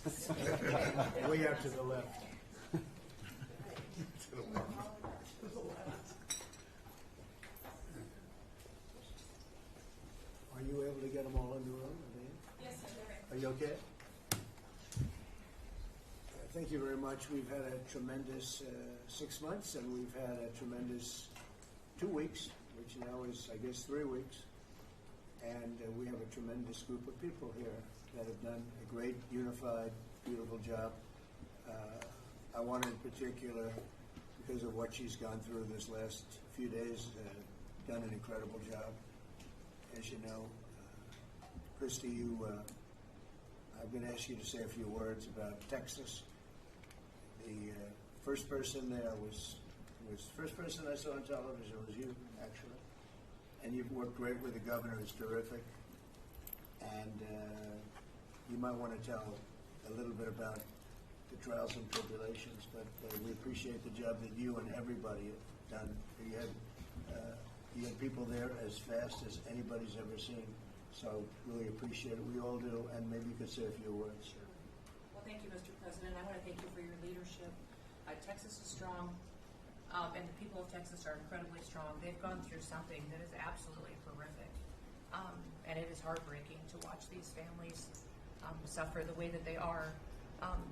Way out to the left. Are you able to get them all in the room? Yes, sir. Are you okay? Thank you very much. We've had a tremendous 6 months, and we've had a tremendous 2 weeks, which now is, I guess, 3 weeks. And we have a tremendous group of people here that have done a great, unified, beautiful job. I want, in particular, because of what she's gone through this last few days, done an incredible job. As you know, Christy, I'm going to ask you to say a few words about Texas. The first person there was first person I saw on television was you, actually. And you've worked great with the governor, who's terrific. And you might want to tell a little bit about the trials and tribulations, but we appreciate the job that you and everybody have done. You had people there as fast as anybody's ever seen. So really appreciate it. We all do. And maybe you could say a few words. Sure. Well, thank you, Mr. President. I want to thank you for your leadership. Texas is strong, and the people of Texas are incredibly strong. They've gone through something that is absolutely horrific, and it is heartbreaking to watch these families suffer the way that they are.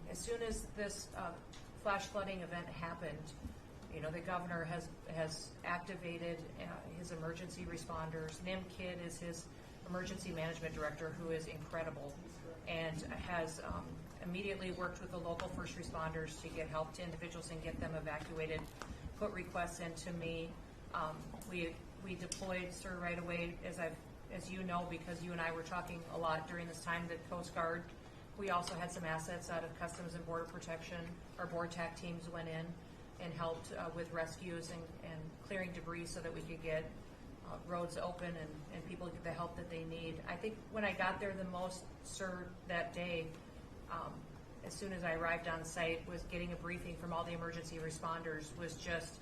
As soon as this flash flooding event happened, you know, the governor has activated his emergency responders. Nim Kidd is his emergency management director, who is incredible, and has immediately worked with the local first responders to get help to individuals and get them evacuated, put requests into me. We deployed, sir, right away, as you know, because you and I were talking a lot during this time, the Coast Guard. We also had some assets out of Customs and Border Protection. Our board TAC teams went in and helped with rescues and clearing debris so that we could get roads open and people get the help that they need. I think when I got there the most, sir, that day, as soon as I arrived on site, was getting a briefing from all the emergency responders, was just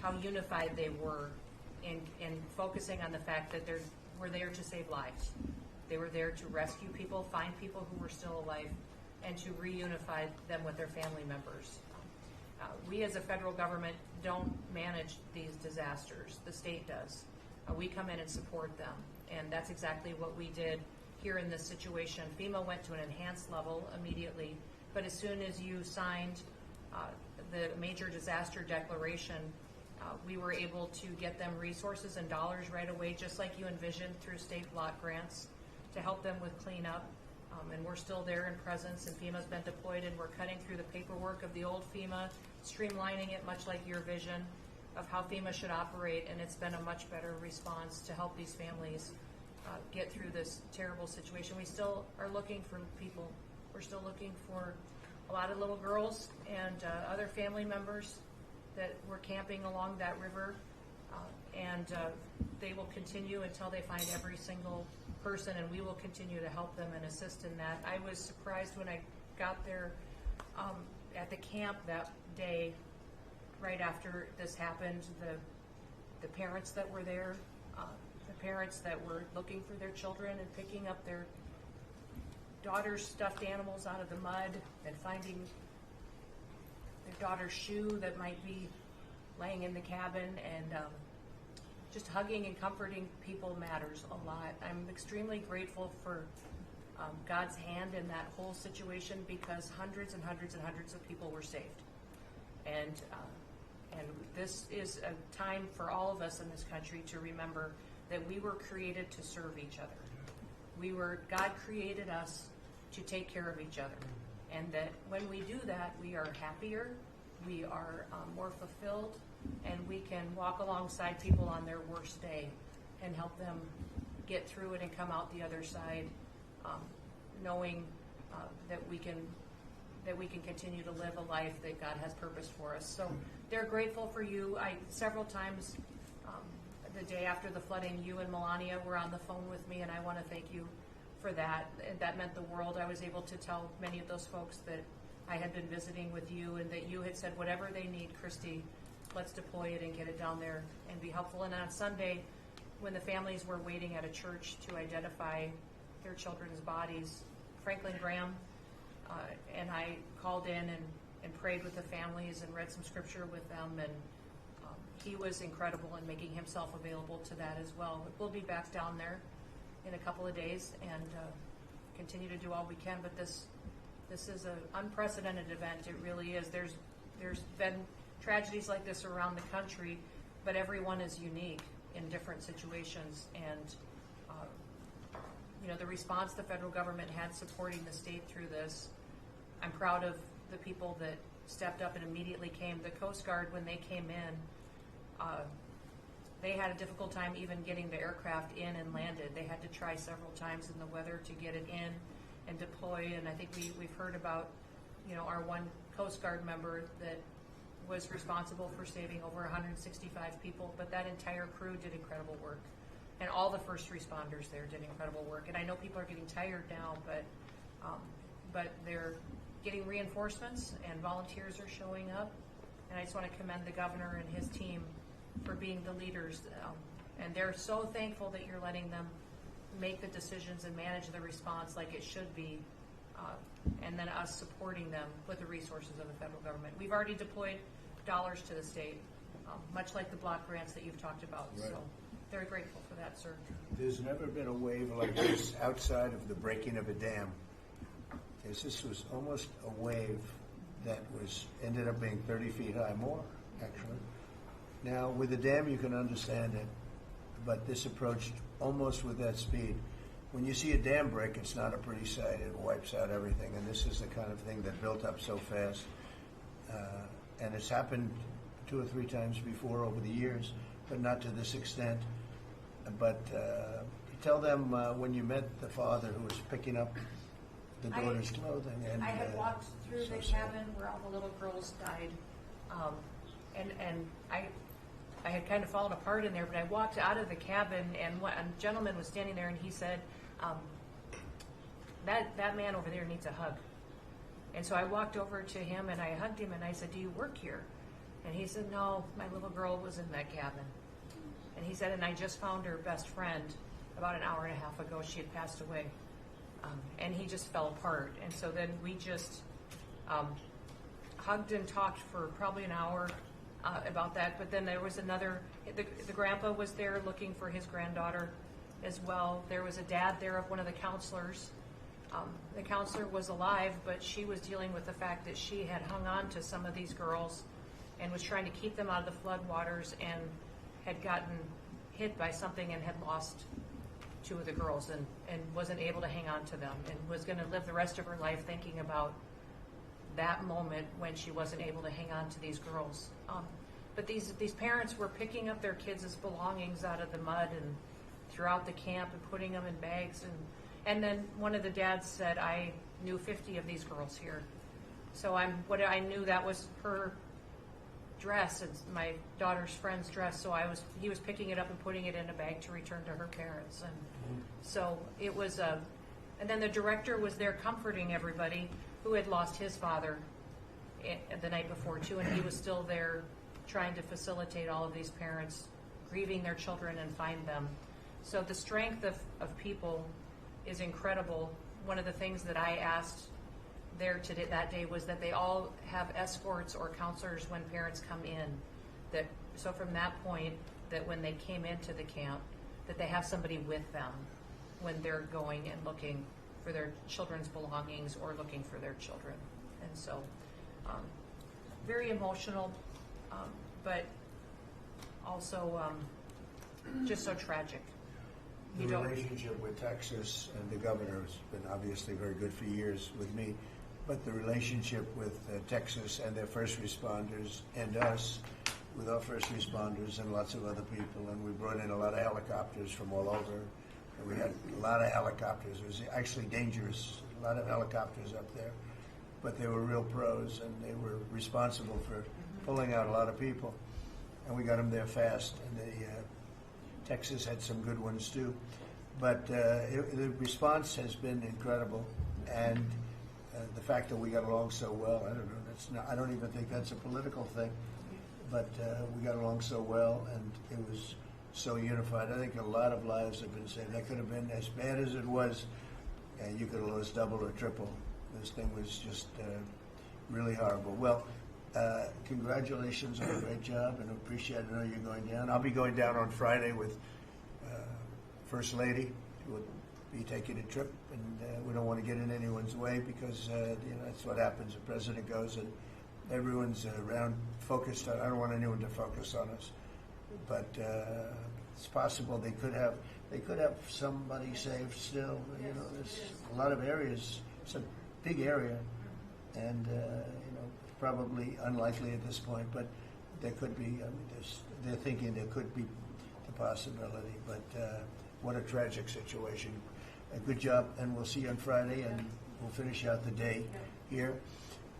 how unified they were in focusing on the fact that we're there to save lives. They were there to rescue people, find people who were still alive, and to reunify them with their family members. We as a federal government don't manage these disasters. The state does. We come in and support them, and that's exactly what we did here in this situation. FEMA went to an enhanced level immediately, but as soon as you signed the major disaster declaration, we were able to get them resources and dollars right away, just like you envisioned, through state block grants to help them with cleanup. And we're still there in presence, and FEMA's been deployed, and we're cutting through the paperwork of the old FEMA, streamlining it much like your vision of how FEMA should operate, and it's been a much better response to help these families get through this terrible situation. We still are looking for people. We're still looking for a lot of little girls and other family members that were camping along that river, and they will continue until they find every single person, and we will continue to help them and assist in that. I was surprised when I got there at the camp that day, right after this happened, the parents that were there, the parents that were looking for their children and picking up their daughter's stuffed animals out of the mud and finding their daughter's shoe that might be laying in the cabin, and just hugging and comforting people matters a lot. I'm extremely grateful for God's hand in that whole situation, because hundreds and hundreds and hundreds of people were saved. And this is a time for all of us in this country to remember that we were created to serve each other. God created us to take care of each other. And that when we do that, we are happier, we are more fulfilled, and we can walk alongside people on their worst day and help them get through it and come out the other side, knowing that we can continue to live a life that God has purposed for us. So they're grateful for you. Several times the day after the flooding, you and Melania were on the phone with me, and I want to thank you for that. That meant the world. I was able to tell many of those folks that I had been visiting with you, and that you had said, whatever they need, Christy, let's deploy it and get it down there and be helpful. And on Sunday, when the families were waiting at a church to identify their children's bodies, Franklin Graham and I called in and prayed with the families and read some scripture with them, and he was incredible in making himself available to that as well. We'll be back down there in a couple of days and continue to do all we can, but this is an unprecedented event. It really is. There's been tragedies like this around the country, but everyone is unique in different situations, and the response the federal government had supporting the state through this, I'm proud of the people that stepped up and immediately came. The Coast Guard, when they came in, they had a difficult time even getting the aircraft in and landed. They had to try several times in the weather to get it in and deploy, and I think we've heard about our one Coast Guard member that was responsible for saving over 165 people, but that entire crew did incredible work. And all the first responders there did incredible work. And I know people are getting tired now, but they're getting reinforcements and volunteers are showing up. And I just want to commend the governor and his team for being the leaders. And they're so thankful that you're letting them make the decisions and manage the response like it should be. And then us supporting them with the resources of the federal government. We've already deployed dollars to the state, much like the block grants that you've talked about. Right. So very grateful for that, sir. There's never been a wave like this outside of the breaking of a dam. This was almost a wave that ended up being 30 feet high, more actually. Now with the dam you can understand it, but this approached almost with that speed. When you see a dam break, it's not a pretty sight. It wipes out everything, and this is the kind of thing that built up so fast. And it's happened 2 or 3 times before over the years, but not to this extent. But tell them when you met the father who was picking up the daughter's clothing. And I had walked through the cabin where all the little girls died, and I had kind of fallen apart in there, but I walked out of the cabin, and a gentleman was standing there, and he said, that man over there needs a hug. And so I walked over to him, and I hugged him, and I said, do you work here? And he said, no, my little girl was in that cabin. And he said, and I just found her best friend about an hour and a half ago. She had passed away. And he just fell apart. And so then we just hugged and talked for probably an hour about that. But then there was the grandpa was there looking for his granddaughter as well. There was a dad there of one of the counselors. The counselor was alive, but she was dealing with the fact that she had hung on to some of these girls and was trying to keep them out of the floodwaters and had gotten hit by something and had lost 2 of the girls and wasn't able to hang on to them and was going to live the rest of her life thinking about that moment when she wasn't able to hang on to these girls. But these parents were picking up their kids' belongings out of the mud and throughout the camp and putting them in bags. And then one of the dads said, I knew 50 of these girls here. So I knew that was her dress, it's my daughter's friend's dress. So he was picking it up and putting it in a bag to return to her parents. And so it was and then the director was there comforting everybody who had lost his father the night before too, and he was still there trying to facilitate all of these parents grieving their children and find them. So the strength of people is incredible. One of the things that I asked there that day was that they all have escorts or counselors when parents come in. So from that point, that when they came into the camp, that they have somebody with them when they're going and looking for their children's belongings or looking for their children. And so, very emotional, but also just so tragic. The relationship with Texas and the governor has been obviously very good for years with me, but the relationship with Texas and their first responders and us with our first responders and lots of other people, and we brought in a lot of helicopters from all over. And we had a lot of helicopters. It was actually dangerous, a lot of helicopters up there, but they were real pros, and they were responsible for pulling out a lot of people, and we got them there fast. And Texas had some good ones too, but the response has been incredible, and the fact that we got along so well, I don't know, I don't even think that's a political thing, but we got along so well, and it was so unified. I think a lot of lives have been saved. That could have been as bad as it was, and you could have lost double or triple, This thing was just really horrible. Well, congratulations on a great job, and appreciate it. I know you're going down. I'll be going down on Friday with First Lady, who will be taking a trip, and we don't want to get in anyone's way because that's what happens. The president goes and everyone's around focused on. I don't want anyone to focus on us, but it's possible they could have somebody saved still. There's a lot of areas. It's a big area, and probably unlikely at this point, but there could be. They're thinking there could be the possibility, but what a tragic situation. A good job, and we'll see you on Friday, and we'll finish out the day here.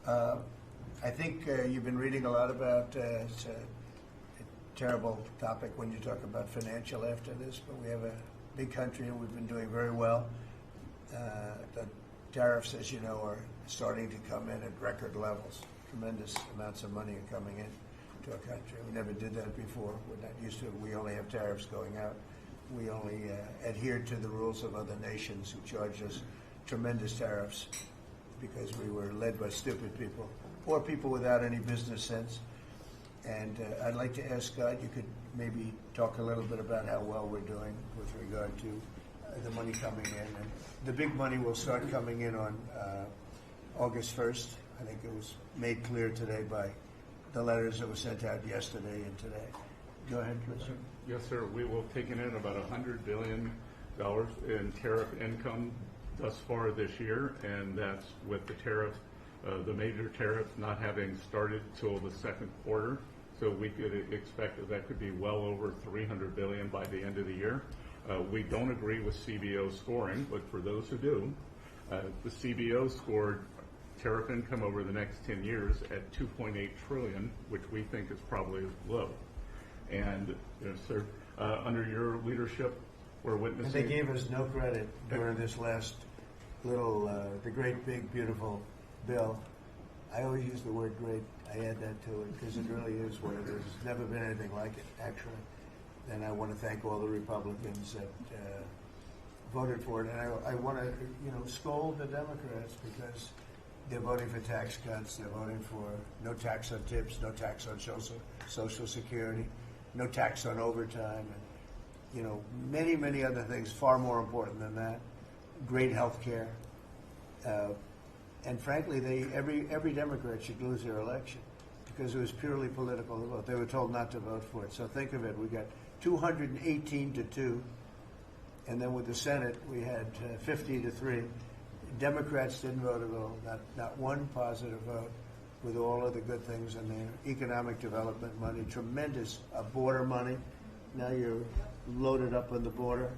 I think you've been reading a lot about. It's a terrible topic when you talk about financial after this, but we have a big country, and we've been doing very well. The tariffs, as you know, are starting to come in at record levels. Tremendous amounts of money are coming in to our country. We never did that before. We're not used to it. We only have tariffs going out. We only adhere to the rules of other nations who charge us tremendous tariffs because we were led by stupid people or people without any business sense. And I'd like to ask Scott, you could maybe talk a little bit about how well we're doing with regard to the money coming in. And the big money will start coming in on August 1st. I think it was made clear today by the letters that were sent out yesterday and today. Go ahead, please. Yes, sir. We will have taken in about $100 billion in tariff income thus far this year, and that's with the tariff, the major tariffs not having started till the second quarter. So we could expect that could be well over $300 billion by the end of the year. We don't agree with CBO scoring, but for those who do, the CBO scored tariff income over the next 10 years at $2.8 trillion, which we think is probably low. And sir, under your leadership, we're witnessing. And they gave us no credit during this last little, the great, big, beautiful bill. I always use the word great. I add that to it because it really is what it is. There's never been anything like it, actually. And I want to thank all the Republicans that voted for it. And I want to, scold the Democrats because they're voting for tax cuts. They're voting for no tax on tips, no tax on Social Security, no tax on overtime, and many, many other things far more important than that. Great health care. And frankly, every Democrat should lose their election because it was purely political vote. They were told not to vote for it. So think of it. We got 218 to 2, and then with the Senate, we had 50 to 3. Democrats didn't vote at all, not one positive vote, with all of the good things in there. Economic development money, tremendous border money. Now you're loaded up on the border,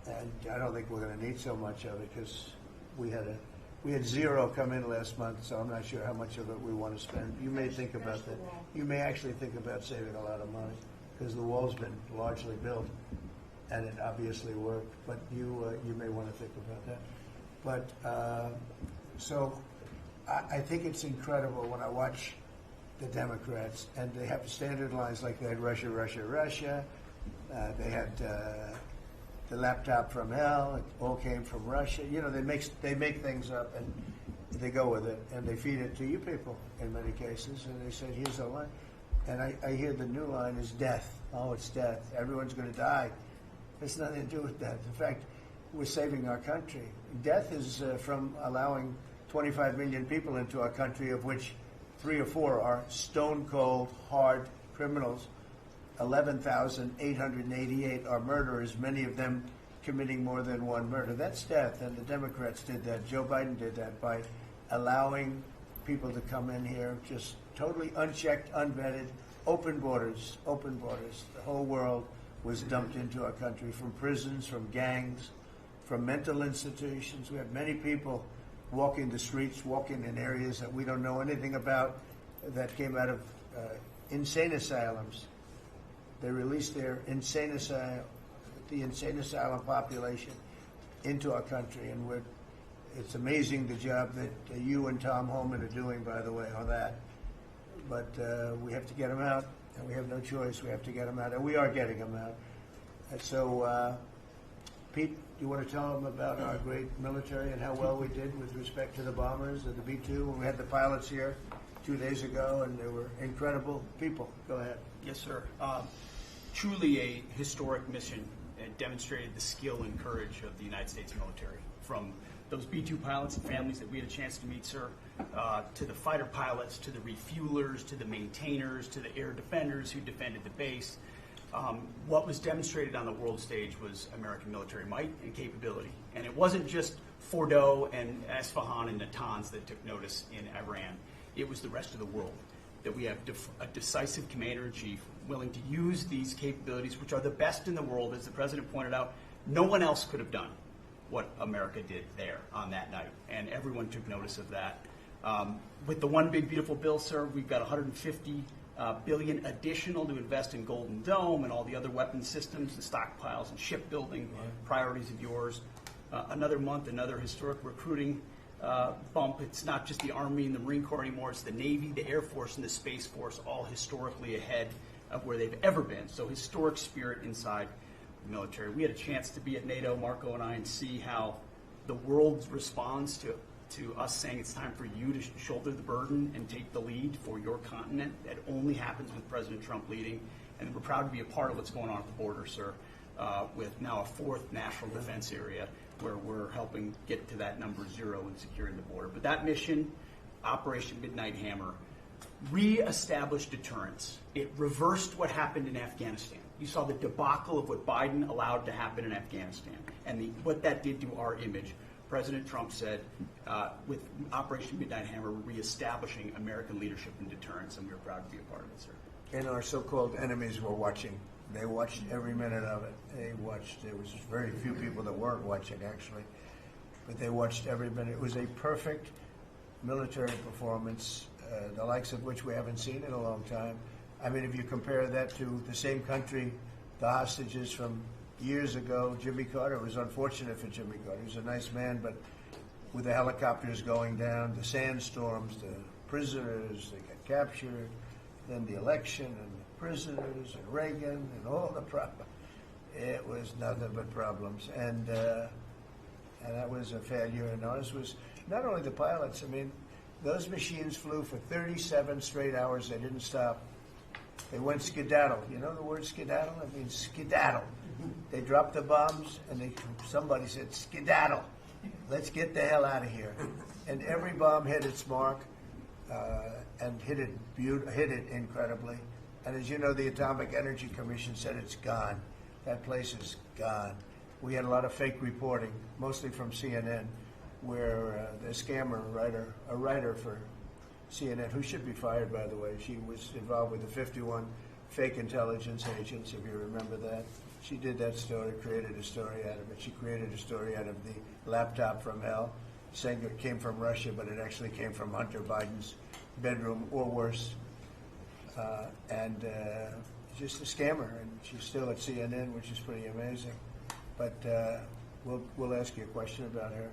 and I don't think we're going to need so much of it because we had zero come in last month, so I'm not sure how much of it we want to spend. You may think about that. You may actually think about saving a lot of money because the wall's been largely built, and it obviously worked. But you may want to think about that. But so I think it's incredible when I watch the Democrats, and they have standard lines like they had Russia, Russia, Russia. They had the laptop from hell. It all came from Russia. They make things up and they go with it, and they feed it to you people in many cases. And they said, "Here's a line," and I hear the new line is death. Oh, it's death. Everyone's going to die. It's nothing to do with that. In fact, we're saving our country. Death is from allowing 25 million people into our country, of which 3 or 4 are stone-cold, hard criminals. 11,888 are murderers, many of them committing more than one murder. That's death, and the Democrats did that. Joe Biden did that by allowing people to come in here just totally unchecked, unvetted, open borders, open borders. The whole world was dumped into our country from prisons, from gangs, from mental institutions. We have many people walking the streets, walking in areas that we don't know anything about, that came out of insane asylums. They released their the insane asylum population into our country, and it's amazing the job that you and Tom Homan are doing, by the way, on that. But we have to get them out, and we have no choice. We have to get them out, and we are getting them out. And so Pete, do you want to tell them about our great military and how well we did with respect to the bombers and the B-2? When we had the pilots here 2 days ago, and they were incredible people. Go ahead. Yes, sir. Truly a historic mission. It demonstrated the skill and courage of the United States military. From those B-2 pilots and families that we had a chance to meet, sir, to the fighter pilots, to the refuelers, to the maintainers, to the air defenders who defended the base. What was demonstrated on the world stage was American military might and capability. And it wasn't just Fordo and Esfahan and Natanz that took notice in Iran. It was the rest of the world, that we have a decisive commander-in-chief willing to use these capabilities, which are the best in the world. As the president pointed out, no one else could have done what America did there on that night, and everyone took notice of that. With the One Big Beautiful Bill, sir, we've got $150 billion additional to invest in Golden Dome and all the other weapon systems, the stockpiles and shipbuilding priorities of yours. Another month, another historic recruiting bump. It's not just the Army and the Marine Corps anymore, it's the Navy, the Air Force, and the Space Force, all historically ahead of where they've ever been. So historic spirit inside the military. We had a chance to be at NATO, Marco and I, and see how the world responds to us saying it's time for you to shoulder the burden and take the lead for your continent. That only happens with President Trump leading. And we're proud to be a part of what's going on at the border, sir, with now a fourth national defense area where we're helping get to that number 0 in securing the border. But that mission, Operation Midnight Hammer, re-established deterrence. It reversed what happened in Afghanistan. You saw the debacle of what Biden allowed to happen in Afghanistan and what that did to our image. President Trump said, with Operation Midnight Hammer, we're reestablishing American leadership and deterrence, and we're proud to be a part of it, sir. And our so-called enemies were watching. They watched every minute of it. They watched. There was very few people that weren't watching, actually, but they watched every minute. It was a perfect military performance, the likes of which we haven't seen in a long time. I mean, if you compare that to the same country, the hostages from years ago, Jimmy Carter, it was unfortunate for Jimmy Carter. He was a nice man, but with the helicopters going down, the sandstorms, the prisoners that got captured, then the election and the prisoners and Reagan and all the problems. It was nothing but problems. And that was a failure. And ours was not only the pilots. I mean, those machines flew for 37 straight hours. They didn't stop. They went skedaddle. You know the word skedaddle? It means skedaddle. They dropped the bombs, and somebody said, skedaddle. Let's get the hell out of here. And every bomb hit its mark and hit it incredibly. And as you know, the Atomic Energy Commission said it's gone. That place is gone. We had a lot of fake reporting, mostly from CNN, where the scammer a writer for CNN, who should be fired, by the way, she was involved with the 51 fake intelligence agents, if you remember that. She did that story, created a story out of it. She created a story out of the laptop from hell, saying it came from Russia, but it actually came from Hunter Biden's bedroom, or worse. Just a scammer, and she's still at CNN, which is pretty amazing. But we'll ask you a question about her.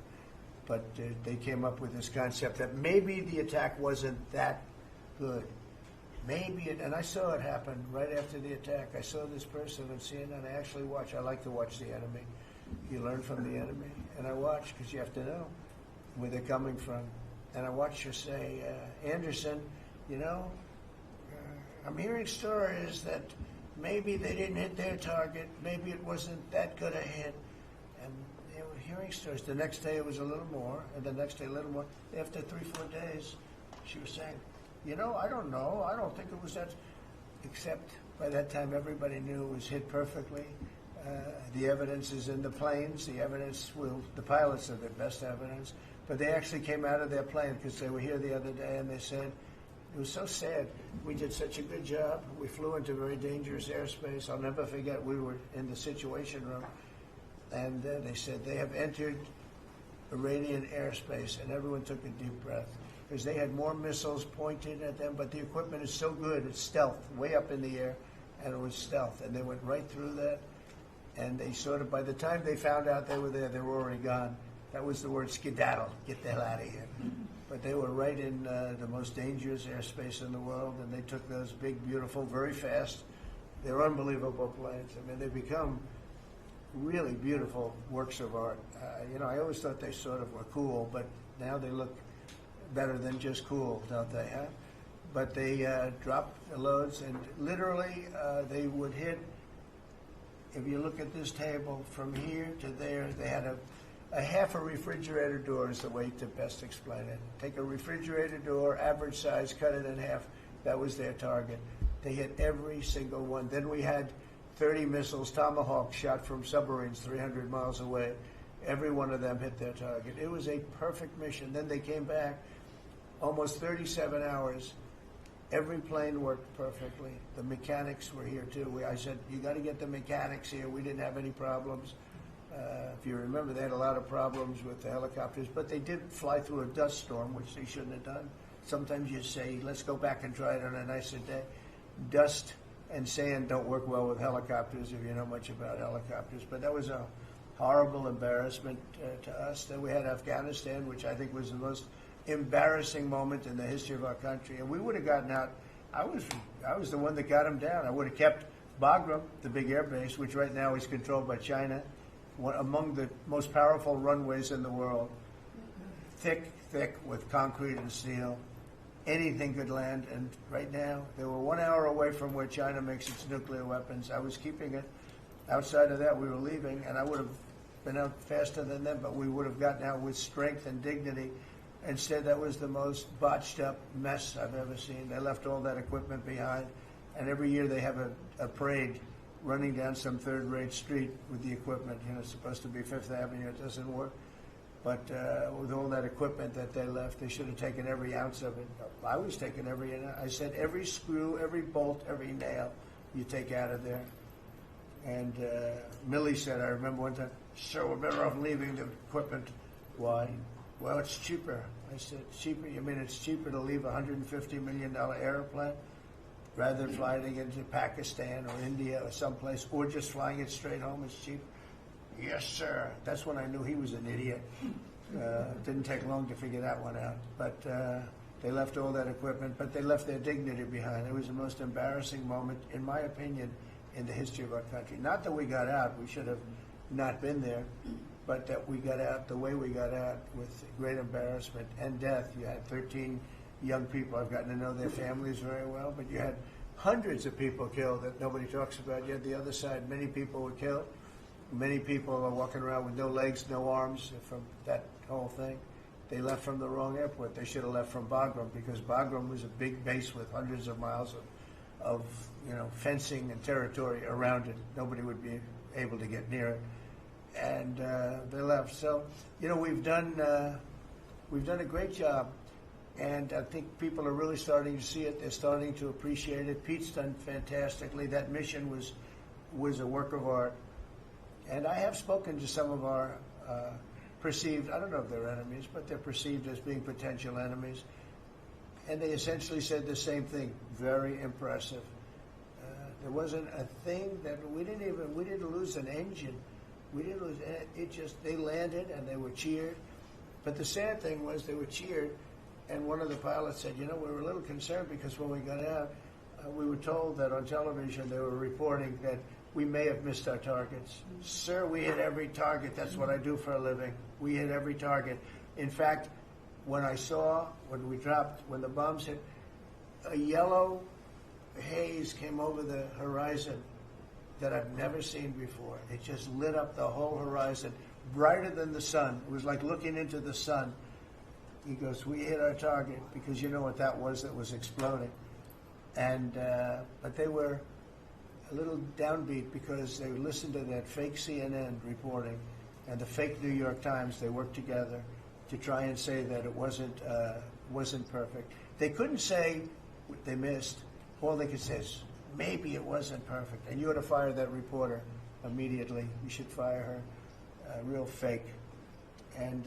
But they came up with this concept that maybe the attack wasn't that good. And I saw it happen right after the attack. I saw this person on CNN. I like to watch the enemy. You learn from the enemy. And I watch because you have to know where they're coming from. And I watched her say, Anderson, I'm hearing stories that maybe they didn't hit their target. Maybe it wasn't that good a hit. And they were hearing stories. The next day it was a little more, and the next day a little more. After 3-4 days, she was saying, I don't know. I don't think it was that. Except by that time, everybody knew it was hit perfectly. The evidence is in the planes. The pilots are the best evidence. But they actually came out of their plane because they were here the other day, and they said, it was so sad. We did such a good job. We flew into very dangerous airspace. I'll never forget, we were in the Situation Room, and they said they have entered Iranian airspace, and everyone took a deep breath because they had more missiles pointed at them, but the equipment is so good, it's stealth, way up in the air, and it was stealth, and they went right through that, and they by the time they found out they were there, they were already gone. That was the word skedaddle, get the hell out of here. But they were right in the most dangerous airspace in the world, and they took those big, beautiful, very fast, they're unbelievable planes. I mean, they become really beautiful works of art. I always thought they sort of were cool, but now they look better than just cool, don't they? Huh? But they dropped the loads, and literally they would hit. If you look at this table from here to there, they had a half a refrigerator door is the way to best explain it. Take a refrigerator door, average size, cut it in half. That was their target. They hit every single one. Then we had 30 missiles, Tomahawk, shot from submarines 300 miles away. Every one of them hit their target. It was a perfect mission. Then they came back, almost 37 hours. Every plane worked perfectly. The mechanics were here too. I said, you got to get the mechanics here. We didn't have any problems. If you remember, they had a lot of problems with the helicopters, but they did fly through a dust storm, which they shouldn't have done. Sometimes you say, let's go back and try it on a nicer day. Dust and sand don't work well with helicopters if you know much about helicopters, but that was a horrible embarrassment to us. Then we had Afghanistan, which I think was the most embarrassing moment in the history of our country, and we would have gotten out. I was the one that got them down. I would have kept Bagram, the big air base, which right now is controlled by China, one among the most powerful runways in the world, thick with concrete and steel. Anything could land, and right now they were 1 hour away from where China makes its nuclear weapons. I was keeping it. Outside of that, we were leaving, and I would have been out faster than them, but we would have gotten out with strength and dignity. Instead, that was the most botched up mess I've ever seen. They left all that equipment behind, and every year they have a parade running down some third-rate street with the equipment. It's supposed to be Fifth Avenue. It doesn't work. But with all that equipment that they left, they should have taken every ounce of it. I was taking every ounce. I said every screw, every bolt, every nail you take out of there. And Millie said, I remember one time, sir, we're better off leaving the equipment. Why? Well, it's cheaper. I said, cheaper? You mean it's cheaper to leave a $150 million airplane rather than flying it into Pakistan or India or someplace, or just flying it straight home? It's cheaper. Yes, sir. That's when I knew he was an idiot. Didn't take long to figure that one out. But they left all that equipment, but they left their dignity behind. It was the most embarrassing moment, in my opinion, in the history of our country. Not that we got out. We should have not been there. But that we got out the way we got out, with great embarrassment and death. You had 13 young people. I've gotten to know their families very well, but you had hundreds of people killed that nobody talks about. You had the other side, many people were killed. Many people are walking around with no legs, no arms from that whole thing. They left from the wrong airport. They should have left from Bagram, because Bagram was a big base with hundreds of miles of fencing and territory around it. Nobody would be able to get near it. And they left. So, we've done a great job, and I think people are really starting to see it. They're starting to appreciate it. Pete's done fantastically. That mission was a work of art. And I have spoken to some of our perceived, I don't know if they're enemies, but they're perceived as being potential enemies. And they essentially said the same thing. Very impressive. There wasn't a thing that we didn't lose an engine. We didn't lose it. They landed and they were cheered. But the sad thing was they were cheered, and one of the pilots said, we were a little concerned because when we got out, we were told that on television they were reporting that we may have missed our targets. Sir, we hit every target. That's what I do for a living. We hit every target. In fact, when the bombs hit, a yellow haze came over the horizon that I've never seen before. It just lit up the whole horizon, brighter than the sun. It was like looking into the sun. He goes, we hit our target, because you know what that was exploding. And but they were a little downbeat because they listened to that fake CNN reporting and the fake New York Times. They worked together to try and say that it wasn't perfect. They couldn't say they missed. All they could say is, maybe it wasn't perfect. And you ought to fire that reporter immediately. You should fire her. Real fake. And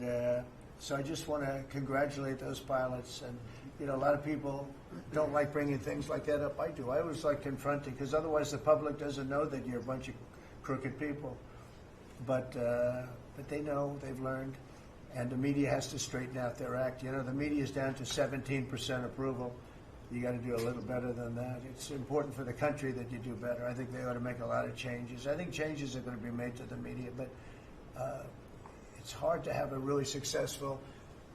so I just want to congratulate those pilots. And, a lot of people don't like bringing things like that up. I do. I always like confronting, because otherwise the public doesn't know that you're a bunch of crooked people. But they know, they've learned, and the media has to straighten out their act. The media is down to 17% approval. You got to do a little better than that. It's important for the country that you do better. I think they ought to make a lot of changes. I think changes are going to be made to the media, but it's hard to have a really successful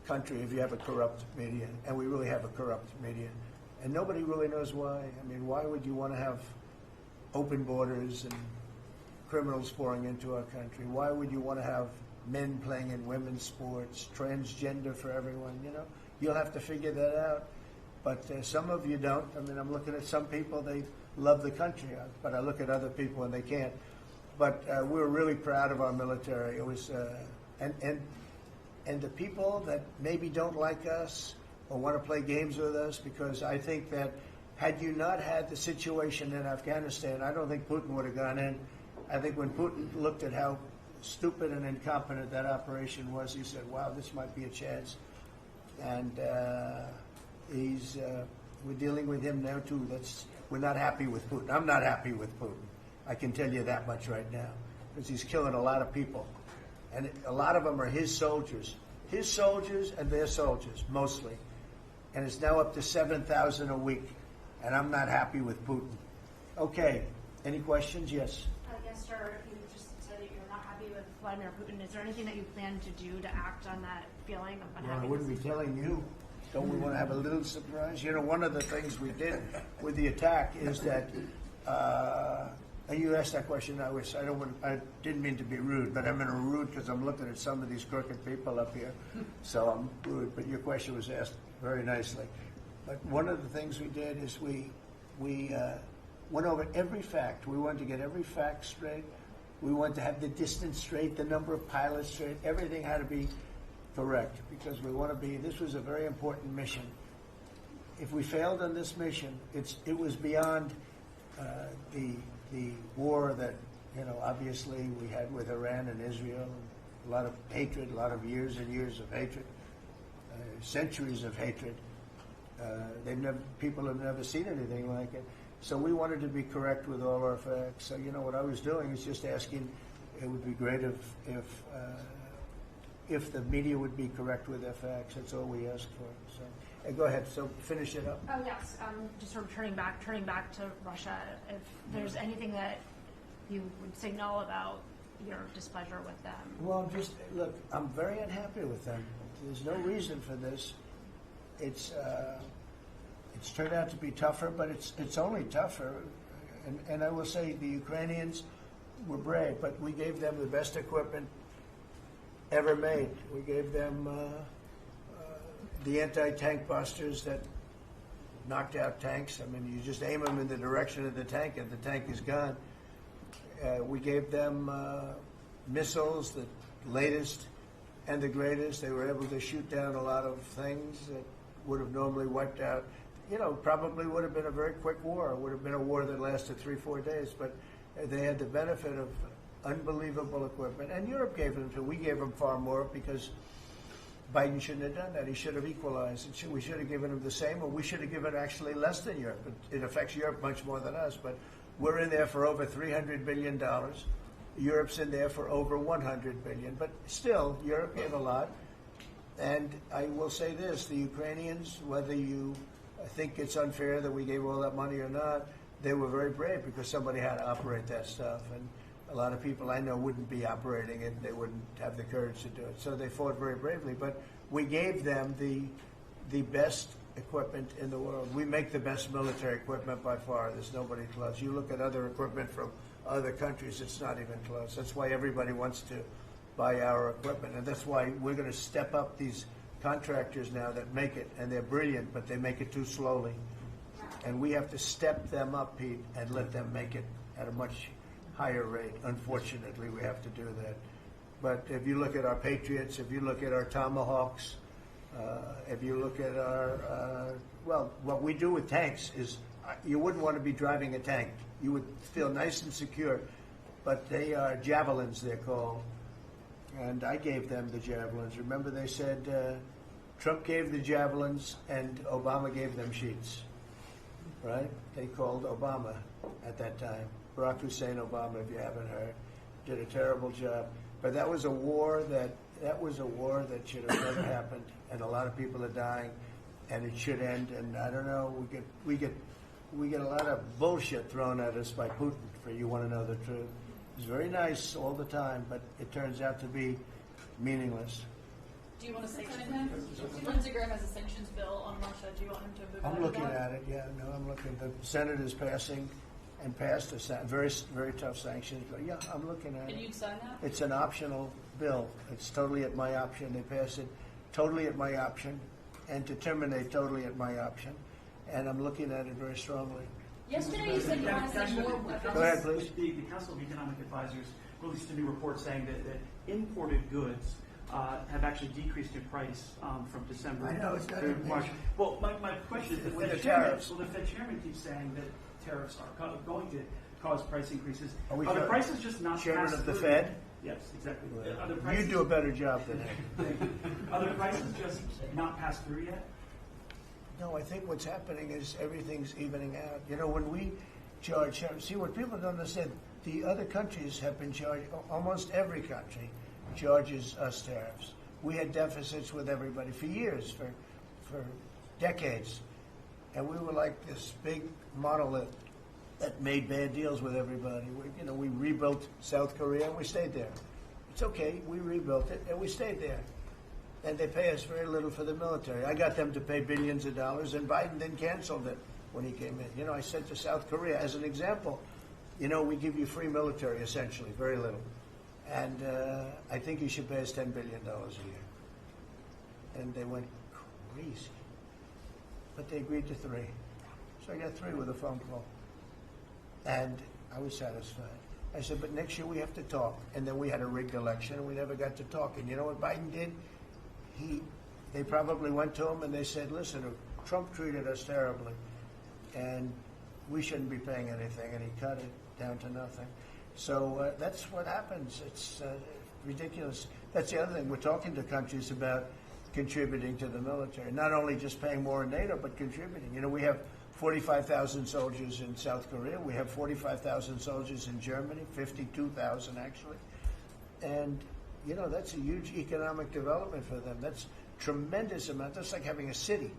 country if you have a corrupt media, and we really have a corrupt media. And nobody really knows why. I mean, why would you want to have open borders and criminals pouring into our country? Why would you want to have men playing in women's sports, transgender for everyone? You know, you'll have to figure that out. But some of you don't. I mean, I'm looking at some people, they love the country, but I look at other people and they can't. But we were really proud of our military. It was, and the people that maybe don't like us or want to play games with us, because I think that had you not had the situation in Afghanistan, I don't think Putin would have gone in. I think when Putin looked at how stupid and incompetent that operation was, he said, wow, this might be a chance. And we're dealing with him now too. We're not happy with Putin. I'm not happy with Putin. I can tell you that much right now, because he's killing a lot of people. And a lot of them are his soldiers and their soldiers, mostly. And it's now up to 7,000 a week. And I'm not happy with Putin. Okay, any questions? Yes. Yes, sir. You just said that you're not happy with Vladimir Putin. Is there anything that you plan to do to act on that feeling of Well, I unhappiness? wouldn't be telling you. Don't we want to have a little surprise? You know, one of the things we did with the attack is that, and you asked that question, I didn't mean to be rude, but I'm in a rude because I'm looking at some of these crooked people up here, so I'm rude, but your question was asked very nicely. But one of the things we did is we went over every fact. We wanted to get every fact straight. We wanted to have the distance straight, the number of pilots straight. Everything had to be correct, because we want to be, this was a very important mission. If we failed on this mission, it was beyond the war that, you know, obviously we had with Iran and Israel, a lot of hatred, a lot of years and years of hatred, centuries of hatred. People have never seen anything like it. So we wanted to be correct with all our facts. So, you know, what I was doing is just asking, it would be great if the media would be correct with their facts. That's all we ask for. So, go ahead. So finish it up. Oh, yes. Just sort of turning back to Russia. If there's anything that you would signal about your displeasure with them. Well, look, I'm very unhappy with them. There's no reason for this. It's turned out to be tougher, but it's only tougher. And I will say the Ukrainians were brave, but we gave them the best equipment ever made. We gave them the anti-tank busters that knocked out tanks. I mean, you just aim them in the direction of the tank and the tank is gone. We gave them missiles, the latest and the greatest. They were able to shoot down a lot of things that would have normally wiped out. You know, probably would have been a very quick war. It would have been a war that lasted 3-4 days, but they had the benefit of unbelievable equipment. And Europe gave them too. We gave them far more because Biden shouldn't have done that. He should have equalized. We should have given him the same, or we should have given actually less than Europe. It affects Europe much more than us, but we're in there for over $300 billion. Europe's in there for over $100 billion. But still, Europe gave a lot. And I will say this, the Ukrainians, whether you think it's unfair that we gave all that money or not, they were very brave because somebody had to operate that stuff. And a lot of people I know wouldn't be operating it. They wouldn't have the courage to do it. So they fought very bravely. But we gave them the best equipment in the world. We make the best military equipment by far. There's nobody close. You look at other equipment from other countries, it's not even close. That's why everybody wants to buy our equipment. And that's why we're going to step up these contractors now that make it. And they're brilliant, but they make it too slowly. And we have to step them up, Pete, and let them make it at a much higher rate. Unfortunately, we have to do that. But if you look at our Patriots, if you look at our Tomahawks, if you look at our, well, what we do with tanks is you wouldn't want to be driving a tank. You would feel nice and secure. But they are javelins, they're called. And I gave them the javelins. Remember they said Trump gave the javelins and Obama gave them sheets. Right? They called Obama at that time. Barack Hussein Obama, if you haven't heard, did a terrible job. But that was a war that should have never happened, and a lot of people are dying. and it should end. And I don't know, we get a lot of bullshit thrown at us by Putin, for you want to know the truth. He's very nice all the time, but it turns out to be meaningless. Do you want to sanction him? Lindsey Graham has a sanctions bill on Russia. Do you want him to move I'm on looking that? at it, yeah, no, I'm looking. The Senate is passing and passed a very, very tough sanctions bill. Yeah, I'm looking at And it. you'd sign that? It's an optional bill. It's totally at my option. They pass it totally at my option and to terminate totally at my option. And I'm looking at it very strongly. Yesterday you said you want to see more weapons. Go ahead, please. The Council of Economic Advisors released a new report saying that imported goods have actually decreased in price from December I know, it's not through March. amazing. Well, my question is, With the tariffs. the Fed chairman keeps saying that tariffs are going to cause price increases. Are we Are the sure? prices just not Chairman passed of the through? Fed? Yes, exactly. Are the You prices, do a better job than him. are the prices just not passed through yet? No, I think what's happening is everything's evening out. You know, when we charge, see, what people don't understand, the other countries have been charged, almost every country charges us tariffs. We had deficits with everybody for years, for decades. And we were like this big monolith that made bad deals with everybody. We rebuilt South Korea and we stayed there. It's okay, we rebuilt it and we stayed there. And they pay us very little for the military. I got them to pay billions of dollars, and Biden then canceled it when he came in. I said to South Korea, as an example, we give you free military, essentially, very little. And I think you should pay us $10 billion a year. And they went crazy. But they agreed to 3. So I got 3 with a phone call. And I was satisfied. I said, but next year we have to talk. And then we had a rigged election, and we never got to talk. And you know what Biden did? They probably went to him and they said, listen, Trump treated us terribly, and we shouldn't be paying anything, and he cut it down to nothing. So that's what happens. It's ridiculous. That's the other thing. We're talking to countries about contributing to the military, not only just paying more in NATO, but contributing. We have 45,000 soldiers in South Korea. We have 45,000 soldiers in Germany, 52,000 actually. And that's a huge economic development for them. That's tremendous amount. That's like having a city.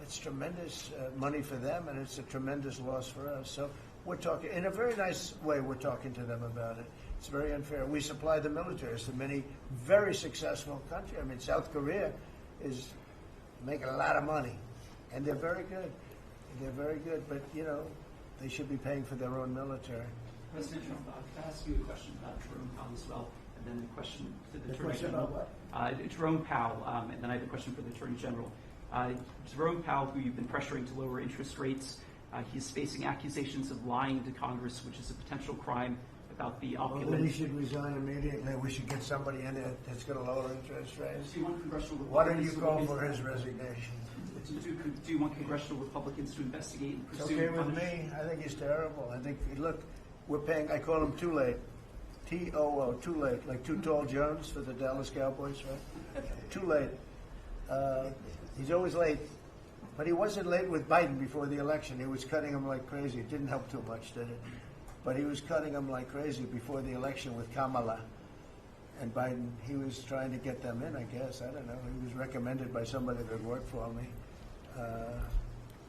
It's tremendous money for them, and it's a tremendous loss for us. So we're talking, in a very nice way, we're talking to them about it. It's very unfair. We supply the militaries to many very successful countries. I mean, South Korea is making a lot of money, and they're very good. They're very good, but, they should be paying for their own military. President Trump, could I ask you a question about Jerome Powell as well, and then a question to the Attorney question General? about what? Jerome Powell, and then I have a question for the Attorney General. Jerome Powell, who you've been pressuring to lower interest rates, he's facing accusations of lying to Congress, which is a potential crime about the Well, opulent. he should resign immediately. We should get somebody in there that's going to lower interest rates. Do you want congressional Why don't you Republicans call to for his resignation? Do you want congressional Republicans to investigate and It's pursue? okay and with punish? me. I think he's terrible. I think, look, we're paying, I call him Too Late. T-O-O, Too Late, like Too Tall Jones for the Dallas Cowboys, right? Too late. He's always late. But he wasn't late with Biden before the election. He was cutting him like crazy. It didn't help too much, did it? But he was cutting him like crazy before the election with Kamala. And Biden, he was trying to get them in, I guess. I don't know. He was recommended by somebody that worked for me.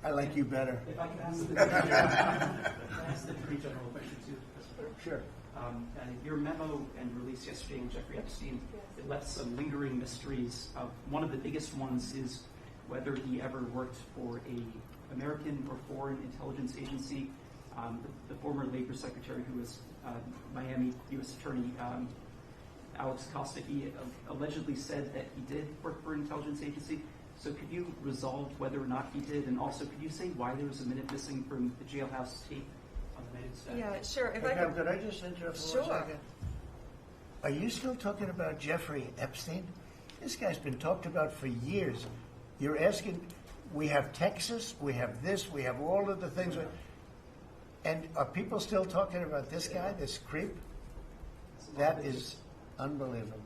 I like you better. If I could ask the Attorney General a question too. Sure. Your memo and release yesterday on Jeffrey Epstein, it left some lingering mysteries. One of the biggest ones is whether he ever worked for a American or foreign intelligence agency. The former Labor Secretary, who was Miami U.S. Attorney Alex Costa, he allegedly said that he did work for an intelligence agency. So could you resolve whether or not he did? And also, could you say why there was a minute missing from the jailhouse tape on the night of Saturday? Yeah, sure. If Hey, I Pam, could, could I just interrupt for Sure. 1 second? Are you still talking about Jeffrey Epstein? This guy's been talked about for years. You're asking, we have Texas, we have this, we have all of the things. And are people still talking about this guy, this creep? That is unbelievable.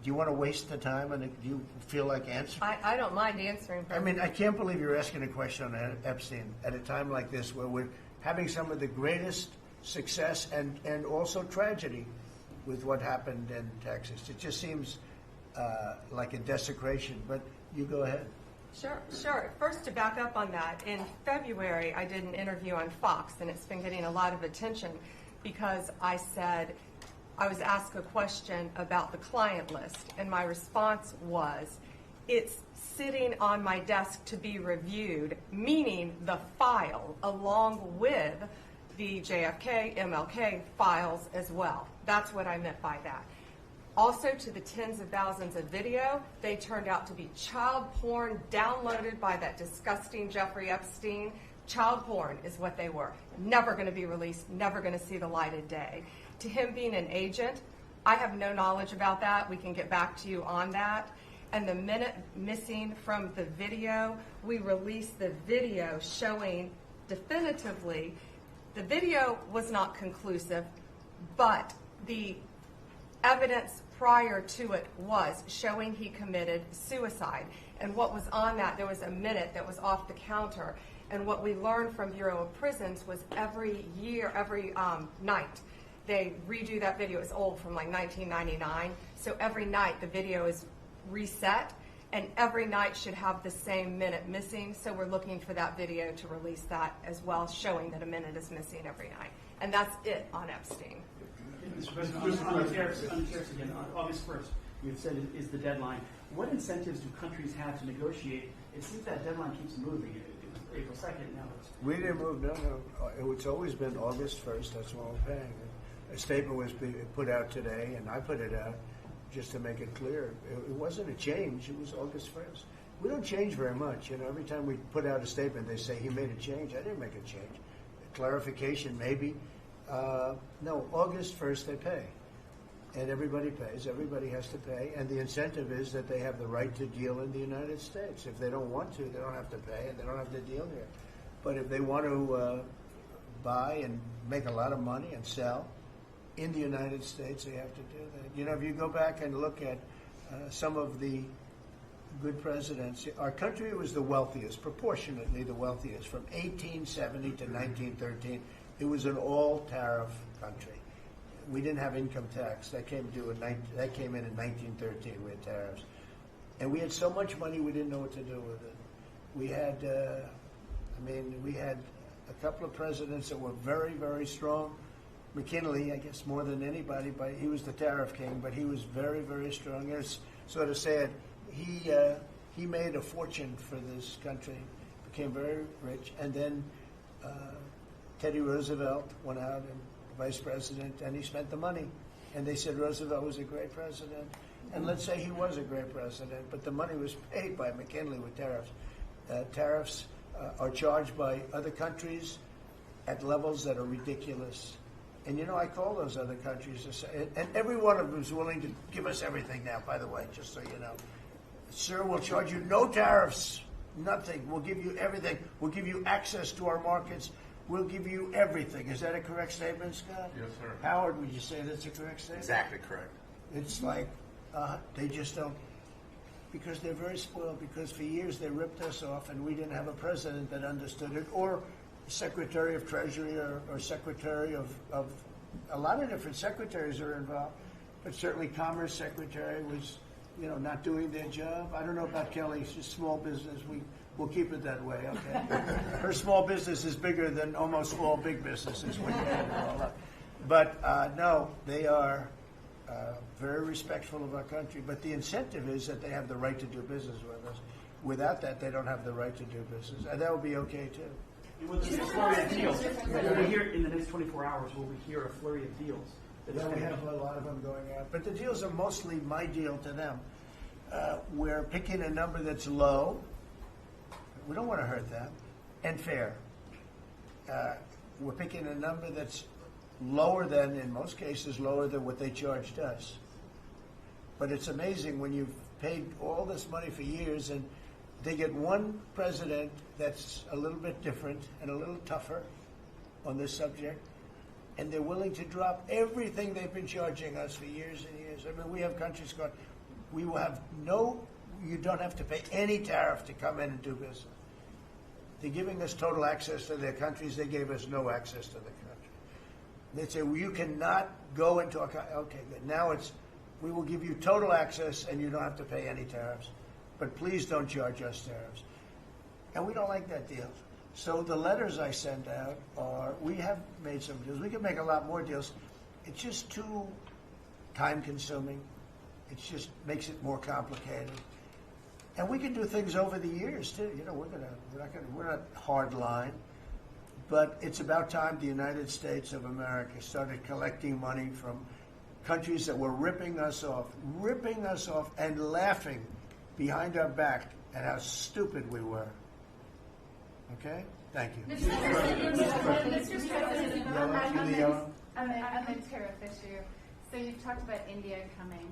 Do you want to waste the time, and do you feel like answering? I don't mind answering. I mean, I can't believe you're asking a question on Epstein at a time like this where we're having some of the greatest success and also tragedy with what happened in Texas. It just seems like a desecration, but you go ahead. Sure. First, to back up on that, in February, I did an interview on Fox, and it's been getting a lot of attention because I was asked a question about the client list, and my response was, it's sitting on my desk to be reviewed, meaning the file, along with the JFK, MLK files as well. That's what I meant by that. Also, to the tens of thousands of video, they turned out to be child porn downloaded by that disgusting Jeffrey Epstein. Child porn is what they were. Never going to be released, never going to see the light of day. To him being an agent, I have no knowledge about that. We can get back to you on that. And the minute missing from the video, we released the video showing definitively the video was not conclusive, but the evidence prior to it was showing he committed suicide. And what was on that, there was a minute that was off the counter. And what we learned from Bureau of Prisons was every night, they redo that video. It's old, from like 1999. So every night the video is reset, and every night should have the same minute missing. So we're looking for that video to release that as well, showing that a minute is missing every night. And that's it on Epstein. Mr. President, on the tariffs again, on August 1st, you've said is the deadline. What incentives do countries have to negotiate? It seems that deadline keeps moving. It was April 2nd, now it's... We didn't move, no. It's always been August 1st, that's when we're paying. A statement was put out today, and I put it out just to make it clear. It wasn't a change, it was August 1st. We don't change very much. Every time we put out a statement, they say he made a change. I didn't make a change. Clarification, maybe. No, August 1st they pay. And everybody pays. Everybody has to pay. And the incentive is that they have the right to deal in the United States. If they don't want to, they don't have to pay, and they don't have to deal here. But if they want to buy and make a lot of money and sell in the United States, they have to do that. If you go back and look at some of the good presidents, our country was the wealthiest, proportionately the wealthiest, from 1870 to 1913. It was an all-tariff country. We didn't have income tax. That came in in 1913. We had tariffs. And we had so much money we didn't know what to do with it. We had, we had a couple of presidents that were very, very strong. McKinley, I guess more than anybody, but he was the tariff king, but he was very, very strong. It's sort of sad. He made a fortune for this country, became very rich, and then Teddy Roosevelt went out and vice president, and he spent the money. And they said Roosevelt was a great president. And let's say he was a great president, but the money was paid by McKinley with tariffs. Tariffs are charged by other countries at levels that are ridiculous. And I call those other countries, and every one of them is willing to give us everything now, by the way, just so you know. Sir, we'll charge you no tariffs, nothing. We'll give you everything. We'll give you access to our markets. We'll give you everything. Is that a correct statement, Scott? Yes, sir. Howard, would you say that's a correct statement? Exactly correct. It's like they just don't, because they're very spoiled, because for years they ripped us off and we didn't have a president that understood it, or Secretary of Treasury or Secretary of a lot of different secretaries are involved, but certainly Commerce Secretary was, not doing their job. I don't know about Kelly. She's small business. We'll keep it that way, okay? Her small business is bigger than almost all big businesses when you add it all up. But no, they are very respectful of our country. But the incentive is that they have the right to do business with us. Without that, they don't have the right to do business. And that would be okay, too. Will there be a flurry of deals? Will we hear in the next 24 hours? Will we hear a flurry of deals? Yeah, we have a lot of them going out, but the deals are mostly my deal to them. We're picking a number that's low. We don't want to hurt them, and fair. We're picking a number that's lower than, in most cases, lower than what they charged us. But it's amazing when you've paid all this money for years and they get one president that's a little bit different and a little tougher on this subject, and they're willing to drop everything they've been charging us for years and years. We have countries going, you don't have to pay any tariff to come in and do business. They're giving us total access to their countries. They gave us no access to the country. They'd say, well, you cannot go into our country. Okay, good. Now we will give you total access and you don't have to pay any tariffs. but please don't charge us tariffs. And we don't like that deal. So the letters I send out are, we have made some deals. We can make a lot more deals. It's just too time-consuming. It just makes it more complicated. And we can do things over the years too. You know, we're not hard line, but it's about time the United States of America started collecting money from countries that were ripping us off, and laughing behind our back at how stupid we were. Okay? Thank you. Mr. President, on the tariff issue, so you've talked about India coming,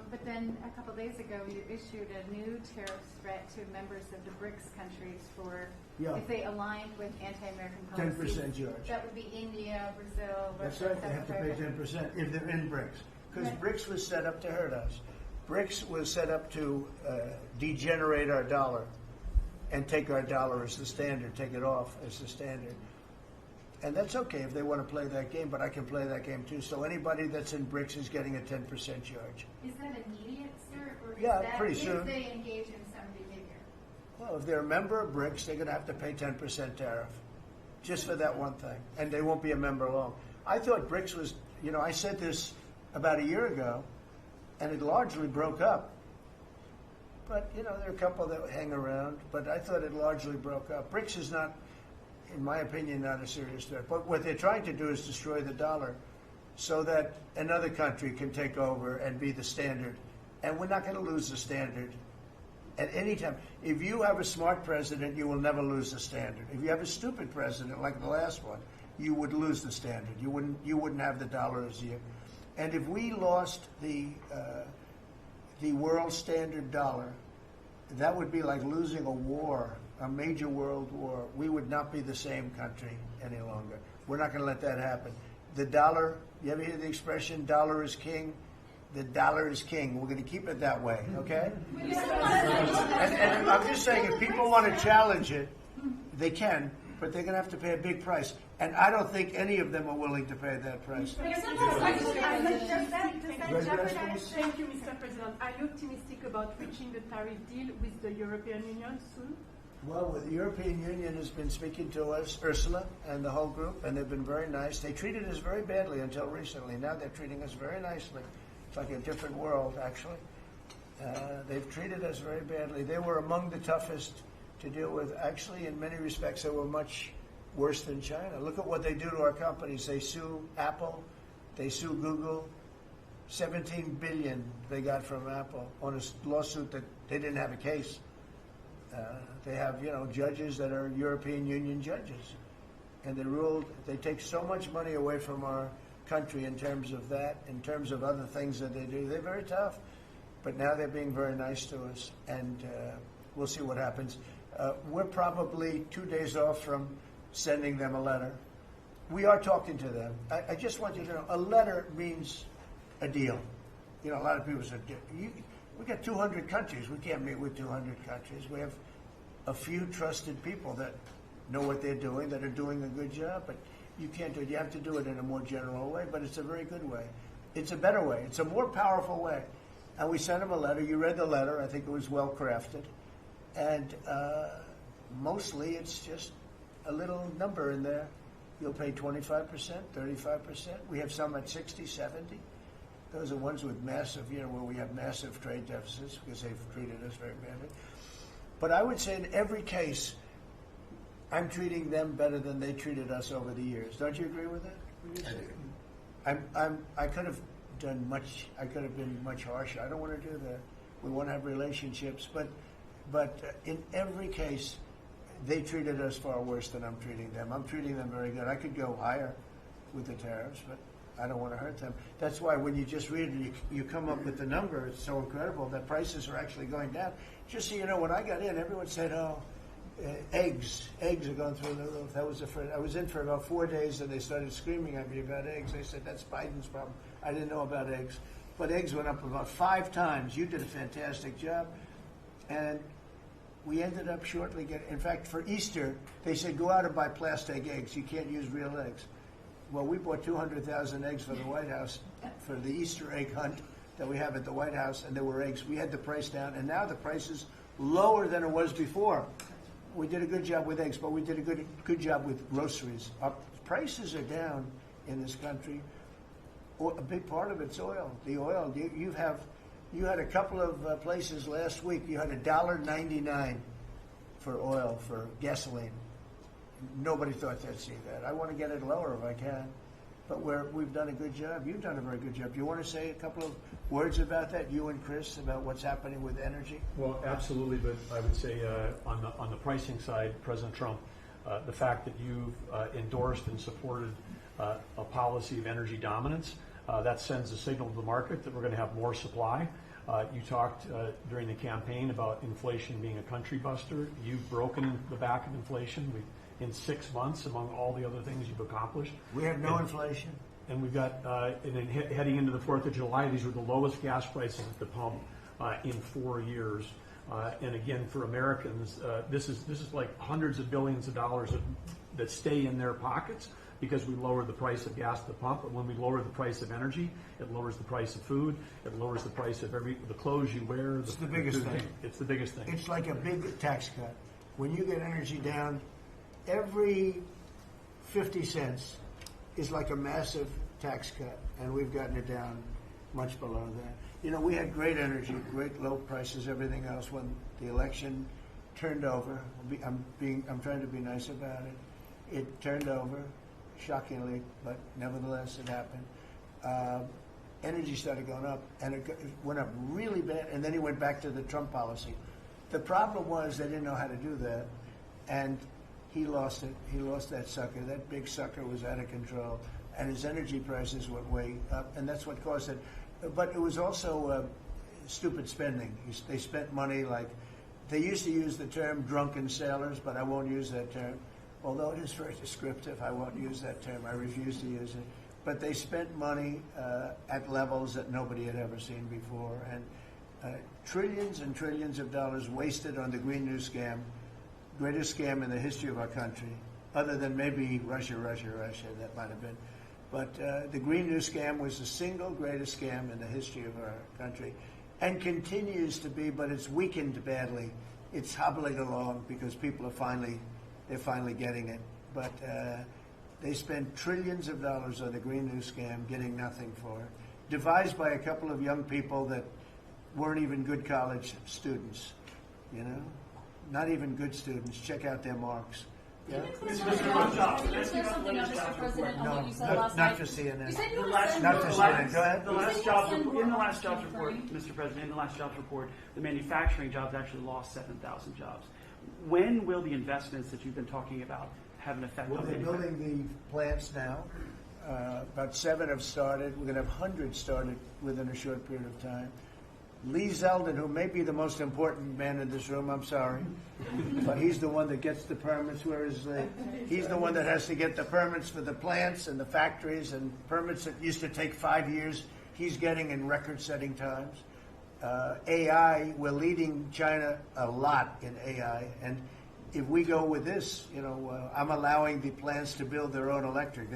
but then a couple days ago you issued a new tariff threat to members of the BRICS countries for if they aligned with anti-American policies. 10% charge. That would be India, Brazil, That's Russia, right, they have to pay South Africa. 10% if they're in BRICS. Because Right. BRICS was set up to hurt us. BRICS was set up to degenerate our dollar and take our dollar as the standard, take it off as the standard. And that's okay if they want to play that game, but I can play that game too. So anybody that's in BRICS is getting a 10% charge. Is that immediate, sir, or is Yeah, that pretty if soon. they engage in some behavior? Well, if they're a member of BRICS, they're going to have to pay 10% tariff just for that one thing. And they won't be a member long. I thought BRICS was, I said this about a year ago, and it largely broke up. But, there are a couple that hang around, but I thought it largely broke up. BRICS is not, in my opinion, not a serious threat. But what they're trying to do is destroy the dollar so that another country can take over and be the standard. And we're not going to lose the standard at any time. If you have a smart president, you will never lose the standard. If you have a stupid president like the last one, you would lose the standard. You wouldn't have the dollar as you. And if we lost the world standard dollar, that would be like losing a war, a major world war. We would not be the same country any longer. We're not going to let that happen. The dollar, you ever hear the expression, dollar is king? The dollar is king. We're going to keep it that way, okay? And I'm just saying, if people want to challenge it, they can, but they're going to have to pay a big price. And I don't think any of them are willing to pay that price. Thank you, Mr. President. Are you optimistic about reaching the tariff deal with the European Union soon? Well, the European Union has been speaking to us, Ursula and the whole group, and they've been very nice. They treated us very badly until recently. Now they're treating us very nicely. It's like a different world, actually. They've treated us very badly. They were among the toughest to deal with. Actually, in many respects, they were much worse than China. Look at what they do to our companies. They sue Apple. They sue Google. $17 billion they got from Apple on a lawsuit that they didn't have a case. They have, judges that are European Union judges. And they ruled, they take so much money away from our country in terms of that, in terms of other things that they do. They're very tough. But now they're being very nice to us. And we'll see what happens. We're probably 2 days off from sending them a letter. We are talking to them. I just want you to know, a letter means a deal. A lot of people say, we got 200 countries. We can't meet with 200 countries. We have a few trusted people that know what they're doing, that are doing a good job, but you can't do it. You have to do it in a more general way, but it's a very good way. It's a better way. It's a more powerful way. And we sent them a letter. You read the letter. I think it was well crafted. And mostly it's just a little number in there. You'll pay 25%, 35%. We have some at 60, 70. Those are ones with massive, where we have massive trade deficits because they've treated us very badly. But I would say in every case, I'm treating them better than they treated us over the years. Don't you agree with that? I do. I could have done much. I could have been much harsher. I don't want to do that. We want to have relationships, but in every case, they treated us far worse than I'm treating them. I'm treating them very good. I could go higher with the tariffs, but I don't want to hurt them. That's why when you just read it, you come up with the number. It's so incredible that prices are actually going down. Just so you know, when I got in, everyone said, eggs are going through the roof. That was I was in for about 4 days, and they started screaming at me about eggs. They said, that's Biden's problem. I didn't know about eggs. But eggs went up about 5 times. You did a fantastic job. And we ended up shortly getting, in fact, for Easter, they said, go out and buy plastic eggs. You can't use real eggs. Well, we bought 200,000 eggs for the White House for the Easter egg hunt, that we have at the White House, and there were eggs. We had the price down, and now the price is lower than it was before. We did a good job with eggs, but we did a good job with groceries. Our prices are down in this country. A big part of it's oil. The oil. You had a couple of places last week. You had $1.99 for oil, for gasoline. Nobody thought they'd see that. I want to get it lower if I can. But we've done a good job. You've done a very good job. Do you want to say a couple of words about that, you and Chris, about what's happening with energy? Well, absolutely, but I would say on the pricing side, President Trump, the fact that you've endorsed and supported a policy of energy dominance, that sends a signal to the market that we're going to have more supply. You talked during the campaign about inflation being a country buster. You've broken the back of inflation. In 6 months, among all the other things you've accomplished. We have no inflation. And we've got, and then heading into the 4th of July, these were the lowest gas prices at the pump in 4 years. And again, for Americans, this is like hundreds of billions of dollars that stay in their pockets because we lowered the price of gas at the pump. But when we lower the price of energy, it lowers the price of food. It lowers the price of the clothes you wear. It's the biggest thing. It's the biggest thing. It's like a big tax cut. When you get energy down, every 50 cents is like a massive tax cut, and we've gotten it down much below that. You know, we had great energy, great low prices, everything else. When the election turned over, I'm trying to be nice about it. It turned over, shockingly, but nevertheless it happened. Energy started going up, and it went up really bad, and then he went back to the Trump policy. The problem was they didn't know how to do that, and he lost it. He lost that sucker. That big sucker was out of control, and his energy prices went way up, and that's what caused it. But it was also stupid spending. They spent money like, they used to use the term drunken sailors, but I won't use that term. Although it is very descriptive, I won't use that term. I refuse to use it. But they spent money at levels that nobody had ever seen before, and trillions and trillions of dollars wasted on the Green New Scam. Greatest scam in the history of our country, other than maybe Russia, that might have been. But the Green New Scam was the single greatest scam in the history of our country, and continues to be, but it's weakened badly. It's hobbling along because people are they're finally getting it. But they spent trillions of dollars on the Green New Scam, getting nothing for it. Devised by a couple of young people that weren't even good college students, you know? Not even good students. Check out their marks. Yeah? Can I say something on Mr. President on what you said last night? Not for CNN. You said you Not were for CNN. Go ahead. In the last jobs report, Mr. President, in the last jobs report, the manufacturing jobs actually lost 7,000 jobs. When will the investments that you've been talking about have an effect Well, on they're building the plants now. About 7 have started. We're going to have hundreds started within a short period of time. Lee Zeldin, who may be the most important man in this room, I'm sorry, but he's the one that gets the permits. He's the one that has to get the permits for the plants and the factories, and permits that used to take 5 years, he's getting in record-setting times. AI, we're leading China a lot in AI, and if we go with this, you know, I'm allowing the plants to build their own electric.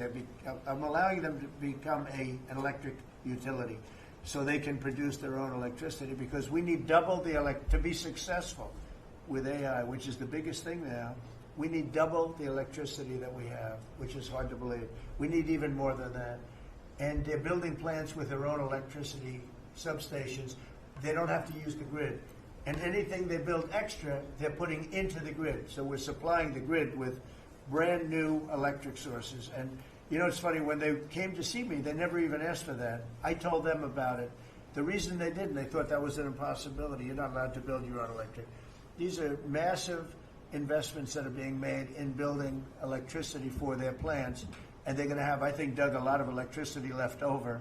I'm allowing them to become an electric utility, so they can produce their own electricity, because we need double to be successful with AI, which is the biggest thing now. We need double the electricity that we have, which is hard to believe. We need even more than that. And they're building plants with their own electricity substations. They don't have to use the grid. And anything they build extra, they're putting into the grid. So we're supplying the grid with brand new electric sources. And you know, it's funny, when they came to see me, they never even asked for that. I told them about it. The reason they didn't, they thought that was an impossibility. You're not allowed to build your own electric. These are massive investments that are being made in building electricity for their plants. And they're going to have, I think, Doug, a lot of electricity left over.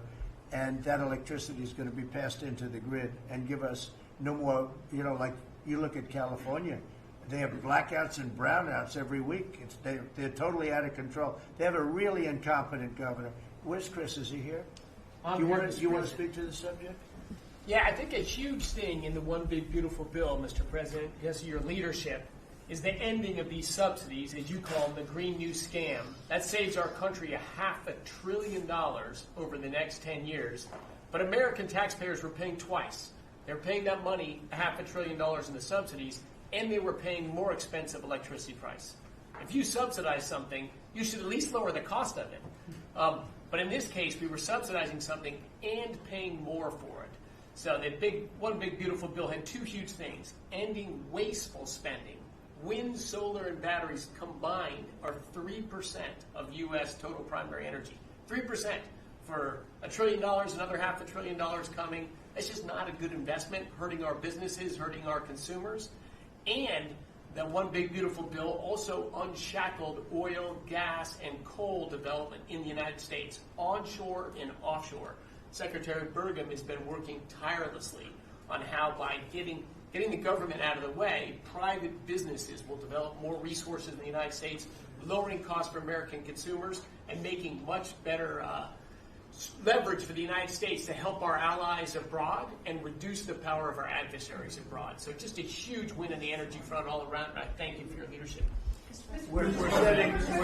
And that electricity is going to be passed into the grid and give us no more, you know, like you look at California. They have blackouts and brownouts every week. They're totally out of control. They have a really incompetent governor. Where's Chris? Is he here? Do you want to speak to the subject? Yeah, I think a huge thing in the One Big Beautiful Bill, Mr. President, because of your leadership, is the ending of these subsidies, as you call them, the Green New Scam. That saves our country $500 billion over the next 10 years. But American taxpayers were paying twice. They were paying that money, $500 billion in the subsidies, and they were paying more expensive electricity price. If you subsidize something, you should at least lower the cost of it. But in this case, we were subsidizing something and paying more for it. So the one big beautiful bill had two huge things: ending wasteful spending. Wind, solar, and batteries combined are 3% of U.S. total primary energy. 3% for $1 trillion, another $500 billion coming. That's just not a good investment, hurting our businesses, hurting our consumers. And that one big beautiful bill also unshackled oil, gas, and coal development in the United States, onshore and offshore. Secretary Burgum has been working tirelessly on how, by getting the government out of the way, private businesses will develop more resources in the United States, lowering costs for American consumers and making much better leverage for the United States to help our allies abroad and reduce the power of our adversaries abroad. So just a huge win on the energy front all around, and I thank you for your leadership. We're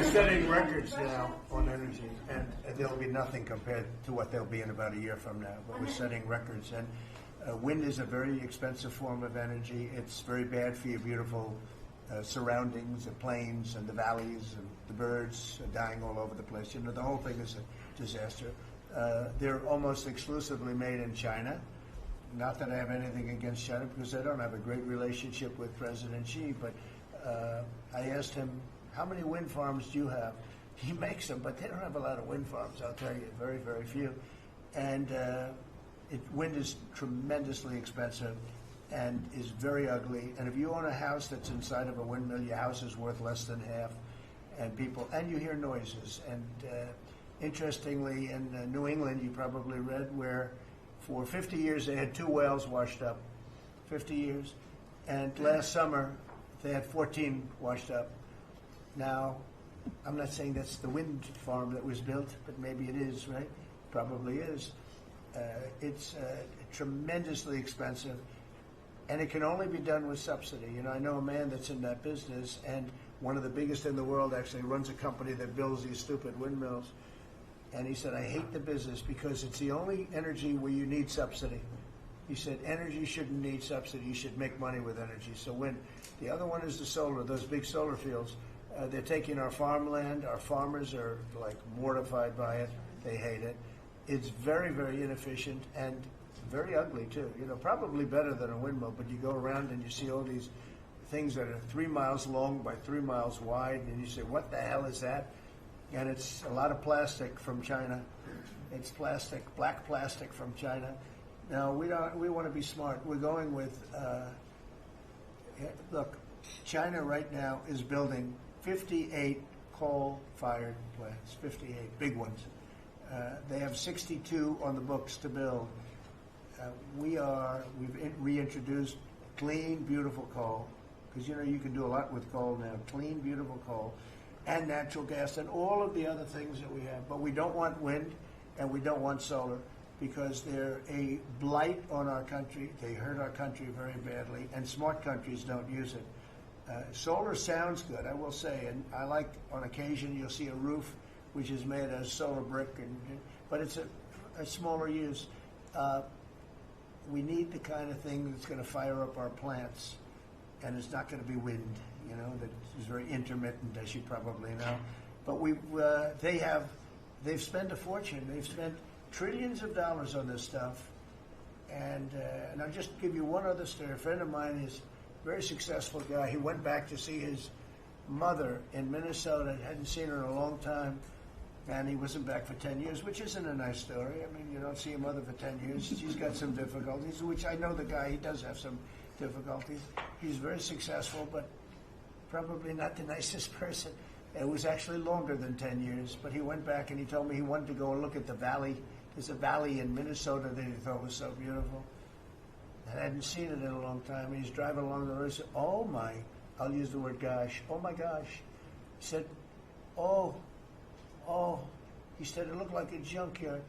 setting records now on energy, and there'll be nothing compared to what they'll be in about a year from now. But we're setting records, and wind is a very expensive form of energy. It's very bad for your beautiful surroundings, the plains and the valleys, and the birds are dying all over the place. You know, the whole thing is a disaster. They're almost exclusively made in China. Not that I have anything against China, because I don't have a great relationship with President Xi, but I asked him, how many wind farms do you have? He makes them, but they don't have a lot of wind farms, I'll tell you, very, very few. And wind is tremendously expensive and is very ugly. And if you own a house that's inside of a windmill, your house is worth less than half. And you hear noises. And interestingly, in New England, you probably read, where for 50 years they had 2 wells washed up, 50 years. And last summer, they had 14 washed up. Now, I'm not saying that's the wind farm that was built, but maybe it is, right? Probably is. It's tremendously expensive, and it can only be done with subsidy. You know, I know a man that's in that business, and one of the biggest in the world actually runs a company that builds these stupid windmills. And he said, I hate the business because it's the only energy where you need subsidy. He said, energy shouldn't need subsidy. You should make money with energy. So wind. The other one is the solar, those big solar fields. They're taking our farmland. Our farmers are like mortified by it. They hate it. It's very, very inefficient and very ugly too. You know, probably better than a windmill, but you go around and you see all these things that are 3 miles long by 3 miles wide, and you say, what the hell is that? And it's a lot of plastic from China. It's plastic, black plastic from China. Now, we want to be smart. We're going with, look, China right now is building 58 coal-fired plants, 58 big ones. They have 62 on the books to build. We've reintroduced clean, beautiful coal, because you know you can do a lot with coal now. Clean, beautiful coal, and natural gas, and all of the other things that we have. But we don't want wind, and we don't want solar, because they're a blight on our country. They hurt our country very badly, and smart countries don't use it. Solar sounds good, I will say, and I like, on occasion, you'll see a roof which is made of solar brick, but it's a smaller use. We need the kind of thing that's going to fire up our plants, and it's not going to be wind, you know, that is very intermittent, as you probably know. But they've spent a fortune. They've spent trillions of dollars on this stuff. And I'll just give you one other story. A friend of mine is a very successful guy. He went back to see his mother in Minnesota. Hadn't seen her in a long time. And he wasn't back for 10 years, which isn't a nice story. I mean, you don't see your mother for 10 years. She's got some difficulties, which I know the guy, he does have some difficulties. He's very successful, but probably not the nicest person. It was actually longer than 10 years, but he went back and he told me he wanted to go and look at the valley. There's a valley in Minnesota that he thought was so beautiful. And I hadn't seen it in a long time. And he's driving along the road and said, oh my, I'll use the word gosh, oh my gosh. He said, oh, he said it looked like a junkyard.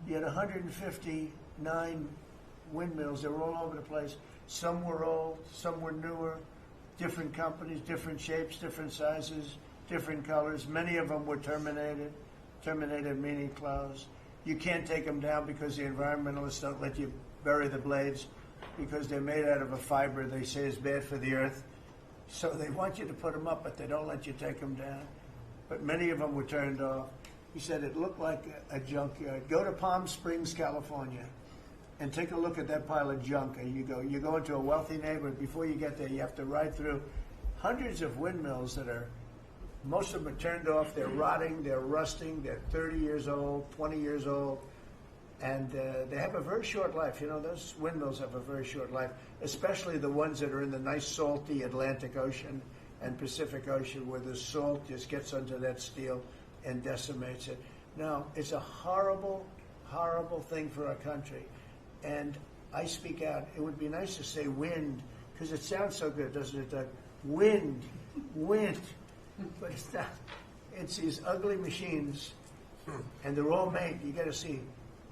You had 159 windmills. They were all over the place. Some were old, some were newer, different companies, different shapes, different sizes, different colors. Many of them were terminated meaning closed. You can't take them down because the environmentalists don't let you bury the blades because they're made out of a fiber they say is bad for the earth. So they want you to put them up, but they don't let you take them down. But many of them were turned off. He said it looked like a junkyard. Go to Palm Springs, California, and take a look at that pile of junk. And you go into a wealthy neighborhood. Before you get there, you have to ride through hundreds of windmills that are, most of them are turned off. They're rotting, they're rusting, they're 30 years old, 20 years old, and they have a very short life. You know, those windmills have a very short life, especially the ones that are in the nice salty Atlantic Ocean and Pacific Ocean, where the salt just gets under that steel and decimates it. Now, it's a horrible, horrible thing for our country. And I speak out. It would be nice to say wind, because it sounds so good, doesn't it, Doug? Wind, wind. But it's not. It's these ugly machines, and they're all made. You got to see.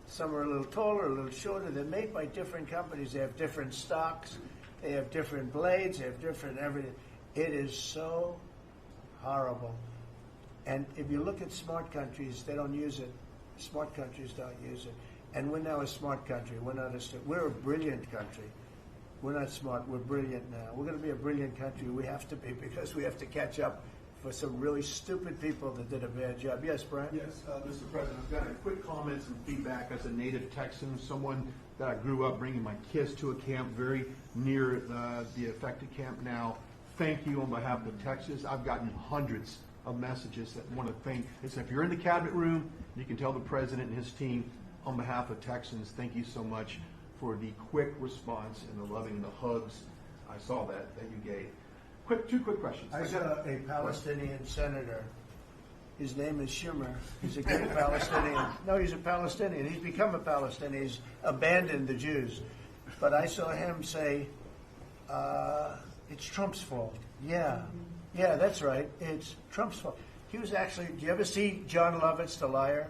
Some are a little taller, a little shorter. They're made by different companies. They have different stocks. They have different blades. They have different everything. It is so horrible. And if you look at smart countries, they don't use it. Smart countries don't use it. And we're now a smart country. We're a brilliant country. We're not smart. We're brilliant now. We're going to be a brilliant country. We have to be, because we have to catch up for some really stupid people that did a bad job. Yes, Brian? Yes, Mr. President, I've got a quick comments and feedback as a native Texan, someone that I grew up bringing my kids to a camp very near the affected camp now. Thank you on behalf of Texas. I've gotten hundreds of messages that want to thank. It's if you're in the cabinet room, you can tell the president and his team, on behalf of Texans, thank you so much for the quick response and the loving and the hugs. I saw that you gave. Two quick questions. I saw a Palestinian senator. His name is Schumer. He's a great Palestinian. No, he's a Palestinian. He's become a Palestinian. He's abandoned the Jews. But I saw him say, it's Trump's fault. Yeah, that's right. It's Trump's fault. He was actually, do you ever see John Lovitz, The Liar?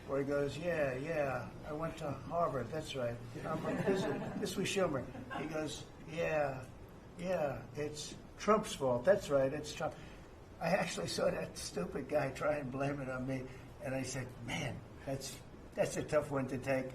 Where he goes, yeah, I went to Harvard. That's right. This was Schumer. He goes, yeah, it's Trump's fault. That's right, it's Trump. I actually saw that stupid guy try and blame it on me, and I said, man, that's a tough one to take.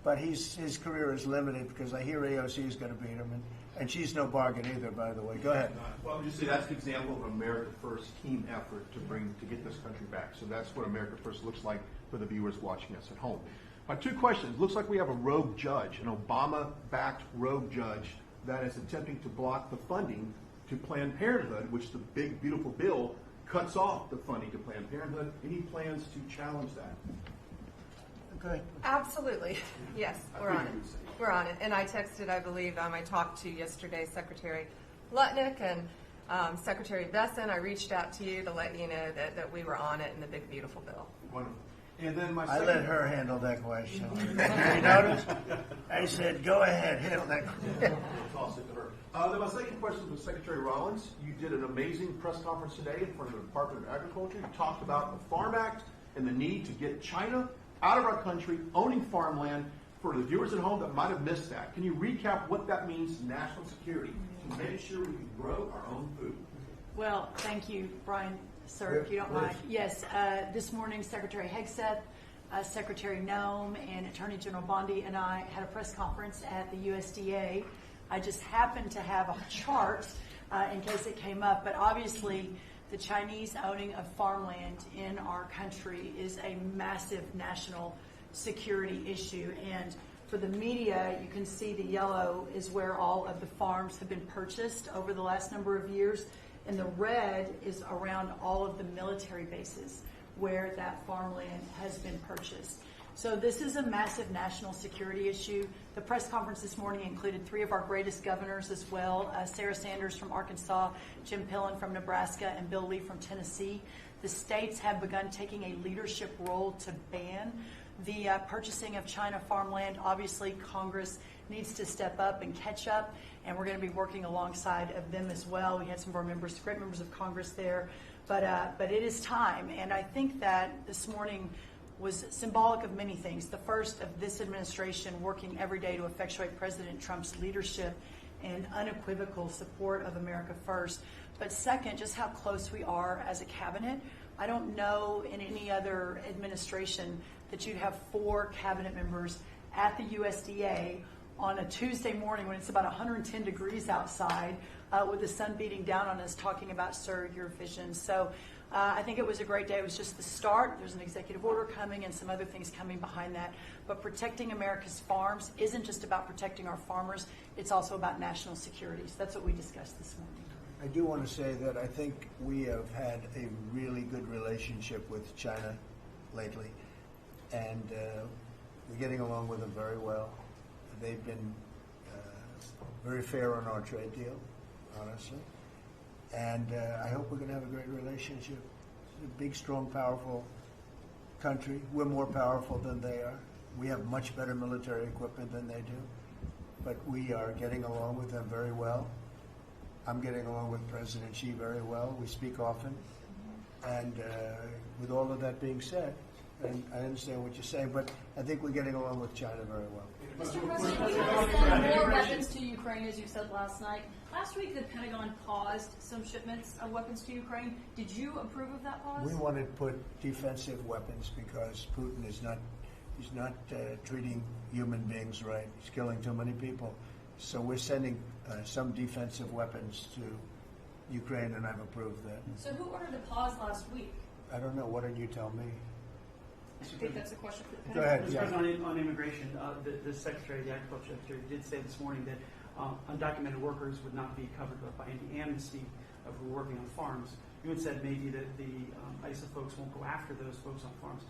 But his career is limited, because I hear AOC is going to beat him, and she's no bargain either, by the way. Go ahead. Well, just say that's the example of an America First team effort to get this country back. So that's what America First looks like for the viewers watching us at home. My two questions. Looks like we have a rogue judge, an Obama-backed rogue judge that is attempting to block the funding to Planned Parenthood, which the big, beautiful bill cuts off the funding to Planned Parenthood. Any plans to challenge that? Okay. Absolutely. Yes, we're on it. We're on it. And I texted, I believe, I talked to yesterday Secretary Lutnick and Secretary Besson. I reached out to you to let you know that we were on it in the big, beautiful bill. Wonderful. And then my I second... let her handle that question. You notice? I said, go ahead, handle that question. Toss it to her. Then my second question was Secretary Rollins. You did an amazing press conference today in front of the Department of Agriculture. You talked about the Farm Act and the need to get China out of our country, owning farmland. For the viewers at home that might have missed that, can you recap what that means to national security, to make sure we can grow our own food? Well, thank you, Brian, sir, if you don't mind. Yes, this morning Secretary Hegseth, Secretary Noem, and Attorney General Bondi and I had a press conference at the USDA. I just happened to have a chart in case it came up, but obviously the Chinese owning of farmland in our country is a massive national security issue. And for the media, you can see the yellow is where all of the farms have been purchased over the last number of years, and the red is around all of the military bases where that farmland has been purchased. So this is a massive national security issue. The press conference this morning included 3 of our greatest governors as well, Sarah Sanders from Arkansas, Jim Pillen from Nebraska, and Bill Lee from Tennessee. The states have begun taking a leadership role to ban the purchasing of China farmland. Obviously, Congress needs to step up and catch up, and we're going to be working alongside of them as well. We had some of our members, great members of Congress there, but it is time. And I think that this morning was symbolic of many things. The first of this administration working every day to effectuate President Trump's leadership and unequivocal support of America First, but second, just how close we are as a cabinet. I don't know in any other administration that you'd have 4 cabinet members at the USDA on a Tuesday morning when it's about 110 degrees outside with the sun beating down on us talking about Sir, your vision. So I think it was a great day. It was just the start. There's an executive order coming and some other things coming behind that. But protecting America's farms isn't just about protecting our farmers. It's also about national security. So that's what we discussed this morning. I do want to say that I think we have had a really good relationship with China lately, and we're getting along with them very well. They've been very fair on our trade deal, honestly, and I hope we're going to have a great relationship. It's a big, strong, powerful country. We're more powerful than they are. We have much better military equipment than they do, but we are getting along with them very well. I'm getting along with President Xi very well. We speak often. And with all of that being said, and I understand what you're saying, but I think we're getting along with China very well. Mr. President, we have sent more weapons to Ukraine, as you said last night. Last week, the Pentagon paused some shipments of weapons to Ukraine. Did you approve of that pause? We want to put defensive weapons because Putin is not treating human beings right. He's killing too many people. So we're sending some defensive weapons to Ukraine, and I've approved that. So who ordered the pause last week? I don't know. Why don't you tell me? I think that's a question for the Go ahead. Mr. Yeah. President, on immigration, the Secretary, the Agriculture Secretary, did say this morning that undocumented workers would not be covered by any amnesty who are working on farms. You had said maybe that the ISA folks won't go after those folks on farms.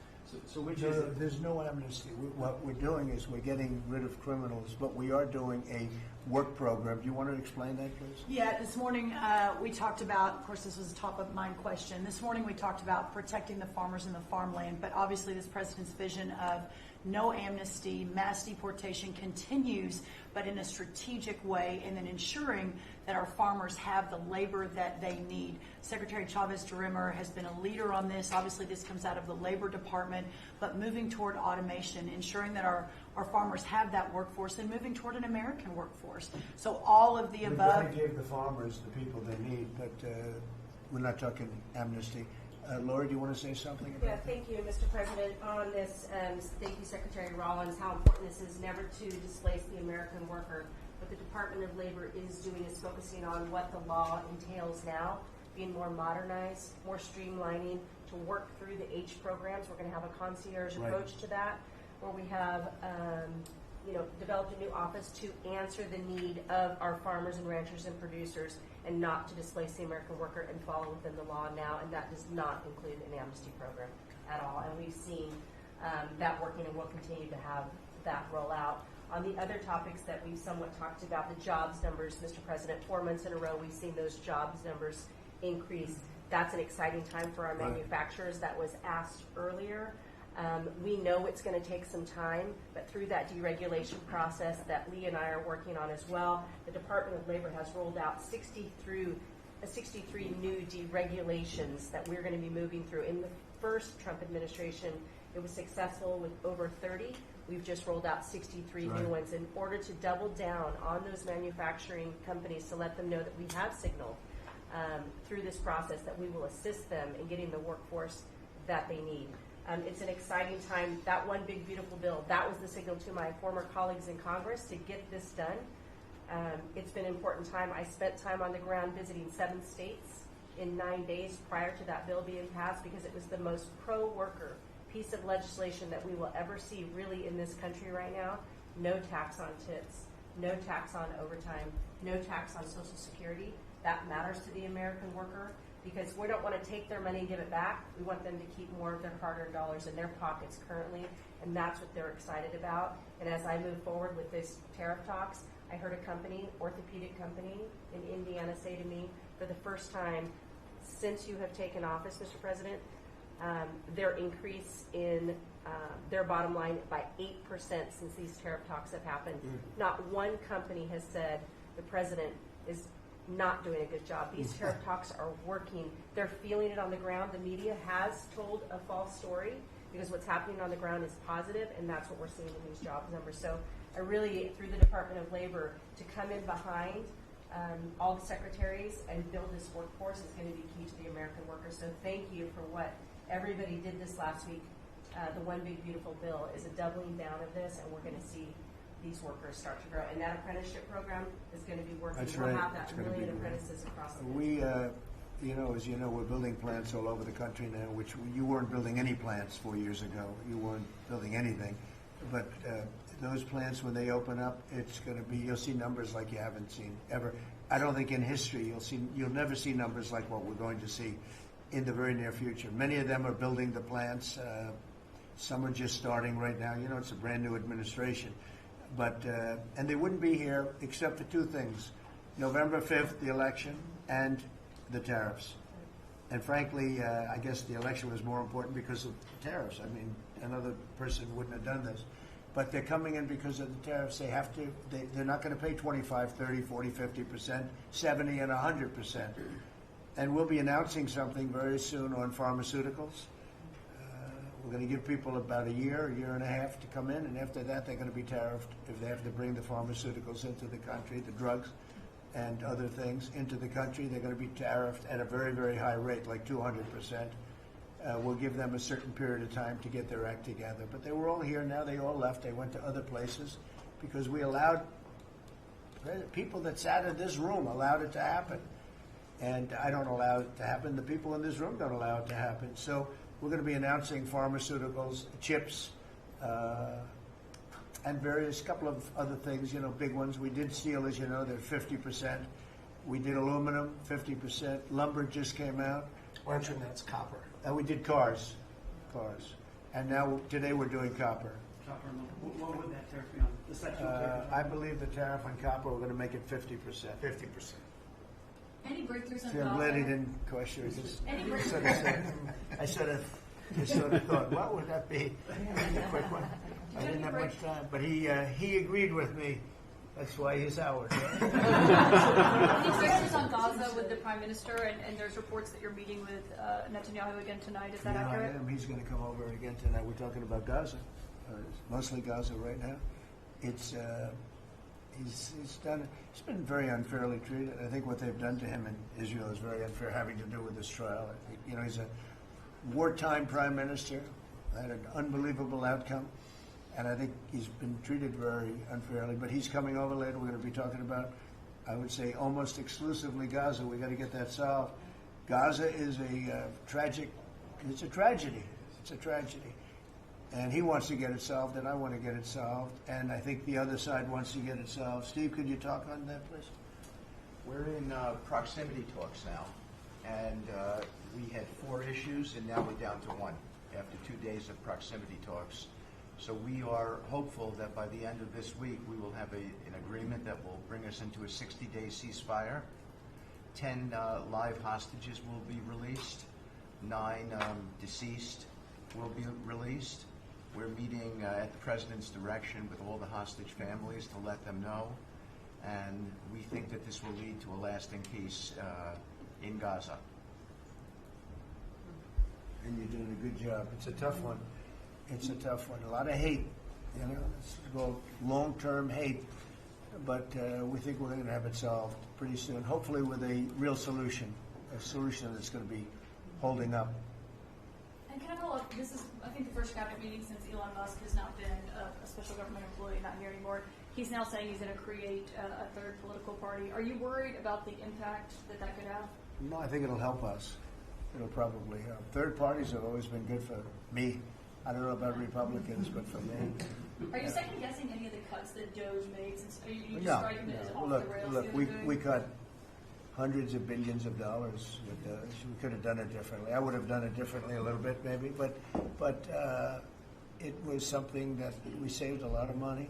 So which is it? There's no amnesty. What we're doing is we're getting rid of criminals, but we are doing a work program. Do you want to explain that, please? Yeah, this morning we talked about, of course, this was a top of mind question. This morning we talked about protecting the farmers and the farmland, but obviously this president's vision of no amnesty, mass deportation continues, but in a strategic way, and then ensuring that our farmers have the labor that they need. Secretary Chavez-Durimer has been a leader on this. Obviously, this comes out of the Labor Department, but moving toward automation, ensuring that our farmers have that workforce, and moving toward an American workforce. So all of the above. We've got to give the farmers the people they need, but we're not talking amnesty. Laura, do you want to say something about Yeah, thank you, Mr. President. On this, thank you, Secretary Rollins, how important this is never to displace the American worker. What the Department of Labor is doing is focusing on what the law entails now, being more modernized, more streamlining, to work through the H programs. We're going to have a concierge approach to that, where we have developed a new office to answer the need of our farmers and ranchers and producers, and not to displace the American worker and fall within the law now, and that does not include an amnesty program at all. And we've seen that working, and we'll continue to have that roll out. On the other topics that we've somewhat talked about, the jobs numbers, Mr. President, 4 months in a row we've seen those jobs numbers increase. That's an exciting time for our manufacturers. That was asked earlier. We know it's going to take some time, but through that deregulation process that Lee and I are working on as well, the Department of Labor has rolled out 63 new deregulations that we're going to be moving through. In the first Trump administration, it was successful with over 30. We've just rolled out 63 new ones in order to double down on those manufacturing companies to let them know that we have signaled through this process that we will assist them in getting the workforce that they need. It's an exciting time. That one big, beautiful bill, that was the signal to my former colleagues in Congress to get this done. It's been an important time. I spent time on the ground visiting 7 states in 9 days prior to that bill being passed, because it was the most pro-worker piece of legislation that we will ever see really in this country right now. No tax on tips, no tax on overtime, no tax on Social Security. That matters to the American worker, because we don't want to take their money and give it back. We want them to keep more of their hard-earned dollars in their pockets currently, and that's what they're excited about. And as I move forward with this tariff talks, I heard a company, orthopedic company in Indiana, say to me, for the first time since you have taken office, Mr. President, their increase in their bottom line by 8% since these tariff talks have happened. Not one company has said the president is not doing a good job. These tariff talks are working. They're feeling it on the ground. The media has told a false story, because what's happening on the ground is positive, and that's what we're seeing in these jobs numbers. So I really, through the Department of Labor, to come in behind all the secretaries and build this workforce is going to be key to the American worker. So thank you for what everybody did this last week. The One Big Beautiful Bill is a doubling down of this, and we're going to see these workers start to grow. And that apprenticeship program is going to be working. That's We'll right. have that It's gonna million be- apprentices across the We, as you know, we're building plants all over the country now, which you weren't building any plants 4 years ago. You weren't building anything. But those plants, when they open up, it's going to be, you'll see numbers like you haven't seen ever. I don't think in history you'll never see numbers like what we're going to see in the very near future. Many of them are building the plants. Some are just starting right now. You know, it's a brand new administration. But, and they wouldn't be here except for two things. November 5th, the election, and the tariffs. And frankly, I guess the election was more important because of the tariffs. I mean, another person wouldn't have done this. But they're coming in because of the tariffs. They have to, they're not going to pay 25, 30, 40, 50%, 70 and 100%. And we'll be announcing something very soon on pharmaceuticals. We're going to give people about a year and a half to come in, and after that they're going to be tariffed if they have to bring the pharmaceuticals into the country, the drugs and other things into the country. They're going to be tariffed at a very, very high rate, like 200%. We'll give them a certain period of time to get their act together. But they were all here now. They all left. They went to other places because we allowed people that sat in this room allowed it to happen. And I don't allow it to happen. The people in this room don't allow it to happen. So we're going to be announcing pharmaceuticals, chips, and various couple of other things, you know, big ones. We did steel, as you know, they're 50%. We did aluminum, 50%. Lumber just came out. Why don't you announce copper? We did cars. And now, today we're doing copper. Copper, what would that tariff be on? The section tariff? I believe the tariff on copper, we're going to make it 50%. 50%. Any breakthroughs on See, I'm glad he didn't question it. I sort of thought, what would that be? A quick one. I didn't have much time, but he agreed with me. That's why he's ours. Any breakthroughs on Gaza with the Prime Minister, and there's reports that you're meeting with Netanyahu again tonight. Is that Yeah, accurate? I am. He's going to come over again tonight. We're talking about Gaza, mostly Gaza right now. It's he's been very unfairly treated. I think what they've done to him in Israel is very unfair, having to do with this trial. You know, he's a wartime prime minister, had an unbelievable outcome, and I think he's been treated very unfairly. But he's coming over later. We're going to be talking about, I would say, almost exclusively Gaza. We got to get that solved. Gaza is a tragic. It's a tragedy. It's a tragedy. And he wants to get it solved, and I want to get it solved, and I think the other side wants to get it solved. Steve, could you talk on that, please? We're in proximity talks now, and we had 4 issues, and now we're down to 1 after 2 days of proximity talks. So we are hopeful that by the end of this week, we will have an agreement that will bring us into a 60-day ceasefire. 10 live hostages will be released. 9 deceased will be released. We're meeting at the President's direction with all the hostage families to let them know, and we think that this will lead to a lasting peace in Gaza. And you're doing a good job. It's a tough one. It's a tough one. A lot of hate, you know, it's long-term hate, but we think we're going to have it solved pretty soon, hopefully with a real solution, a solution that's going to be holding up. And can I follow up? This is, I think, the first cabinet meeting since Elon Musk has not been a special government employee, not here anymore. He's now saying he's going to create a third political party. Are you worried about the impact that could have? No, I think it'll help us. It'll probably help. Third parties have always been good for me. I don't know about Republicans, but for me. Are you second guessing any of the cuts that DOJ made? Since you just No. striking it as off Look, the rails? look, the other day? we cut hundreds of billions of dollars with those. We could have done it differently. I would have done it differently a little bit, maybe, but it was something that we saved a lot of money.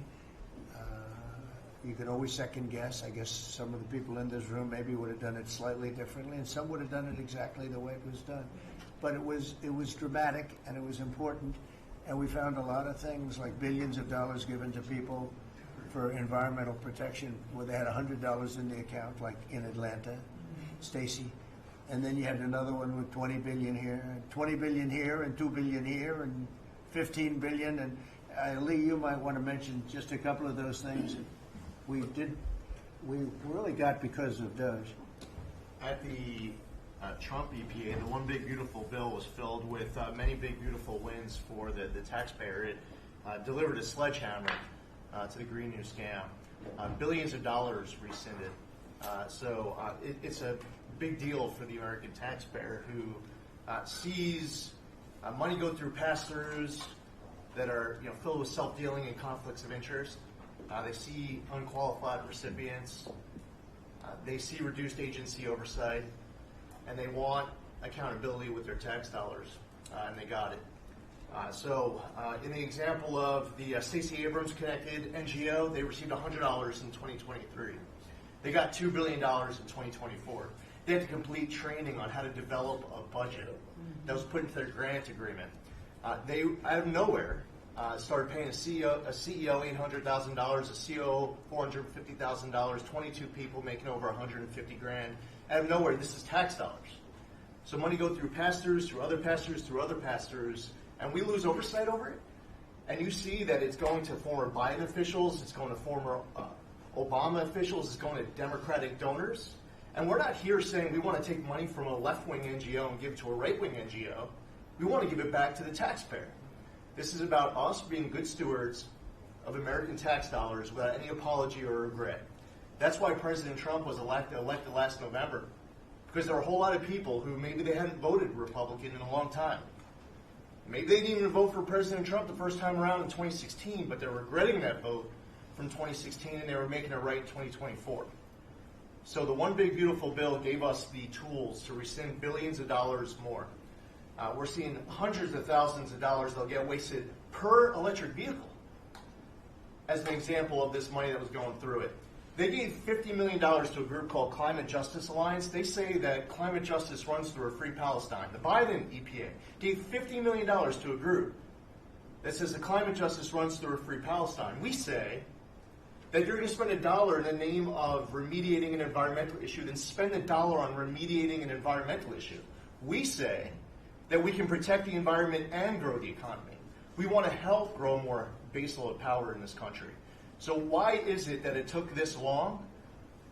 You could always second guess. I guess some of the people in this room maybe would have done it slightly differently, and some would have done it exactly the way it was done. But it was dramatic, and it was important, and we found a lot of things like billions of dollars given to people for environmental protection, where they had $100 in the account, like in Atlanta, Stacy, and then you had another one with $20 billion here, and $20 billion here, and $2 billion here, and $15 billion, and Lee, you might want to mention just a couple of those things. We we really got because of DOGE. At the Trump EPA, the one big beautiful bill was filled with many big beautiful wins for the taxpayer. It delivered a sledgehammer to the Green New scam. Billions of dollars rescinded. It's a big deal for the American taxpayer who sees money go through pass-throughs that are filled with self-dealing and conflicts of interest. They see unqualified recipients. They see reduced agency oversight, and they want accountability with their tax dollars, and they got it. In the example of the Stacey Abrams connected NGO, they received $100 in 2023. They got $2 billion in 2024. They had to complete training on how to develop a budget that was put into their grant agreement. They, out of nowhere, started paying a CEO $800,000, a COO $450,000, 22 people making over 150 grand. Out of nowhere, this is tax dollars. So money go through pass-throughs, through other pass-throughs, through other pass-throughs, and we lose oversight over it. And you see that it's going to former Biden officials, it's going to former Obama officials, it's going to Democratic donors. And we're not here saying we want to take money from a left-wing NGO and give it to a right-wing NGO. We want to give it back to the taxpayer. This is about us being good stewards of American tax dollars without any apology or regret. That's why President Trump was elected last November, because there were a whole lot of people who maybe they hadn't voted Republican in a long time. Maybe they didn't even vote for President Trump the first time around in 2016, but they're regretting that vote from 2016, and they were making it right in 2024. So the One Big Beautiful Bill gave us the tools to rescind billions of dollars more. We're seeing hundreds of thousands of dollars that'll get wasted per electric vehicle as an example of this money that was going through it. They gave $50 million to a group called Climate Justice Alliance. They say that climate justice runs through a free Palestine. The Biden EPA gave $50 million to a group that says the climate justice runs through a free Palestine. We say that you're going to spend $1 in the name of remediating an environmental issue, then spend $1 on remediating an environmental issue. We say that we can protect the environment and grow the economy. We want to help grow more baseload power in this country. So why is it that it took this long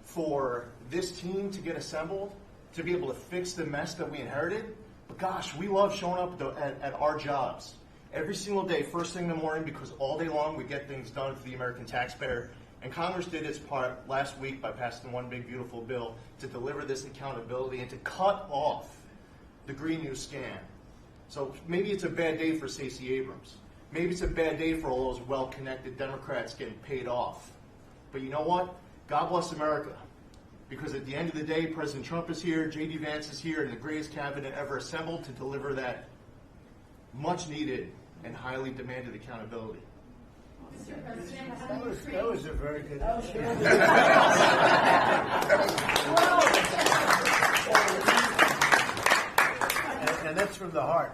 for this team to get assembled, to be able to fix the mess that we inherited? But gosh, we love showing up at our jobs every single day, first thing in the morning, because all day long we get things done for the American taxpayer. And Congress did its part last week by passing One Big Beautiful Bill to deliver this accountability and to cut off the Green New scam. So maybe it's a bad day for Stacey Abrams. Maybe it's a bad day for all those well-connected Democrats getting paid off. But you know what? God bless America. Because at the end of the day, President Trump is here, J.D. Vance is here, and the greatest cabinet ever assembled to deliver that much-needed and highly demanded accountability. That was a very good answer. And that's from the heart.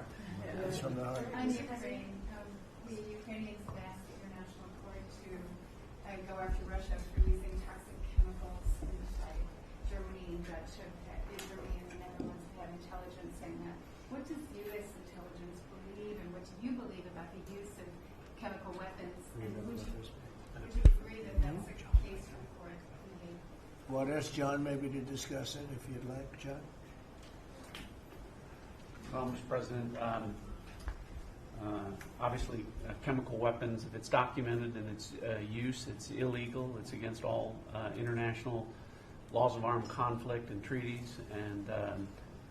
That's from the heart. On Ukraine, the Ukrainians have asked the International Court to go after Russia for using toxic chemicals in the fight. Germany and Germany and the Netherlands have intelligence saying that. What does U.S. intelligence believe, and what do you believe about the use of chemical weapons? And would you agree that that's the case from the court? Well, I'd ask John maybe to discuss it if you'd like, John. Well, Mr. President, obviously chemical weapons, if it's documented in its use, it's illegal. It's against all international laws of armed conflict and treaties. And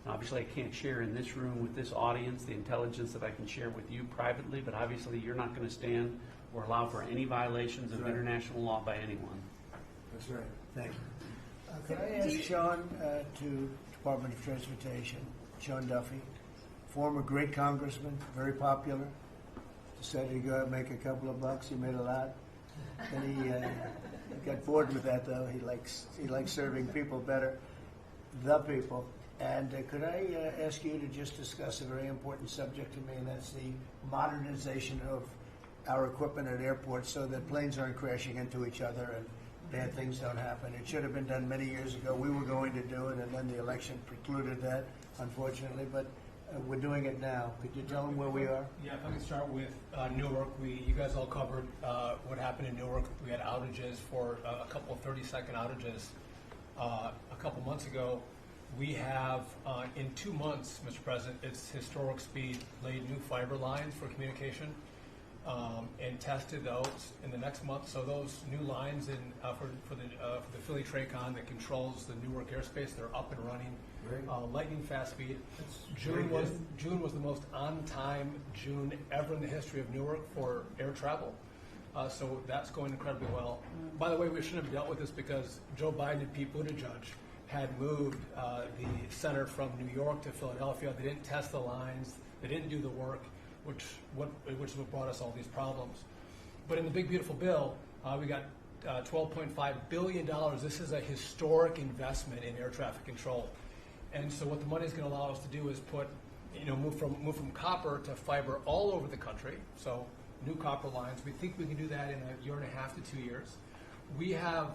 obviously I can't share in this room with this audience the intelligence that I can share with you privately, but obviously you're not going to stand or allow for any violations of international law by anyone. That's right. Thank you. Could I ask Sean to Department of Transportation, Sean Duffy, former great congressman, very popular, decided to go out and make a couple of bucks. He made a lot. Then he got bored with that, though. He likes serving people better, the people. And could I ask you to just discuss a very important subject to me, and that's the modernization of our equipment at airports so that planes aren't crashing into each other and bad things don't happen. It should have been done many years ago. We were going to do it, and then the election precluded that, unfortunately. But We're doing it now. Could you tell them where we are? Yeah, if I could start with Newark. You guys all covered what happened in Newark. We had outages for a couple of 30-second outages a couple months ago. We have, in 2 months, Mr. President, it's historic speed, laid new fiber lines for communication and tested those in the next month. So those new lines for the Philly Tracon that controls the Newark airspace, they're up and running. Lightning fast speed. June was the most on-time June ever in the history of Newark for air travel. So that's going incredibly well. By the way, we shouldn't have dealt with this because Joe Biden and Pete Buttigieg had moved the center from New York to Philadelphia. They didn't test the lines. They didn't do the work, which is what brought us all these problems. But in the big beautiful bill, we got $12.5 billion. This is a historic investment in air traffic control. And so what the money is going to allow us to do is move from copper to fiber all over the country. So new copper lines. We think we can do that in 1.5 to 2 years. We have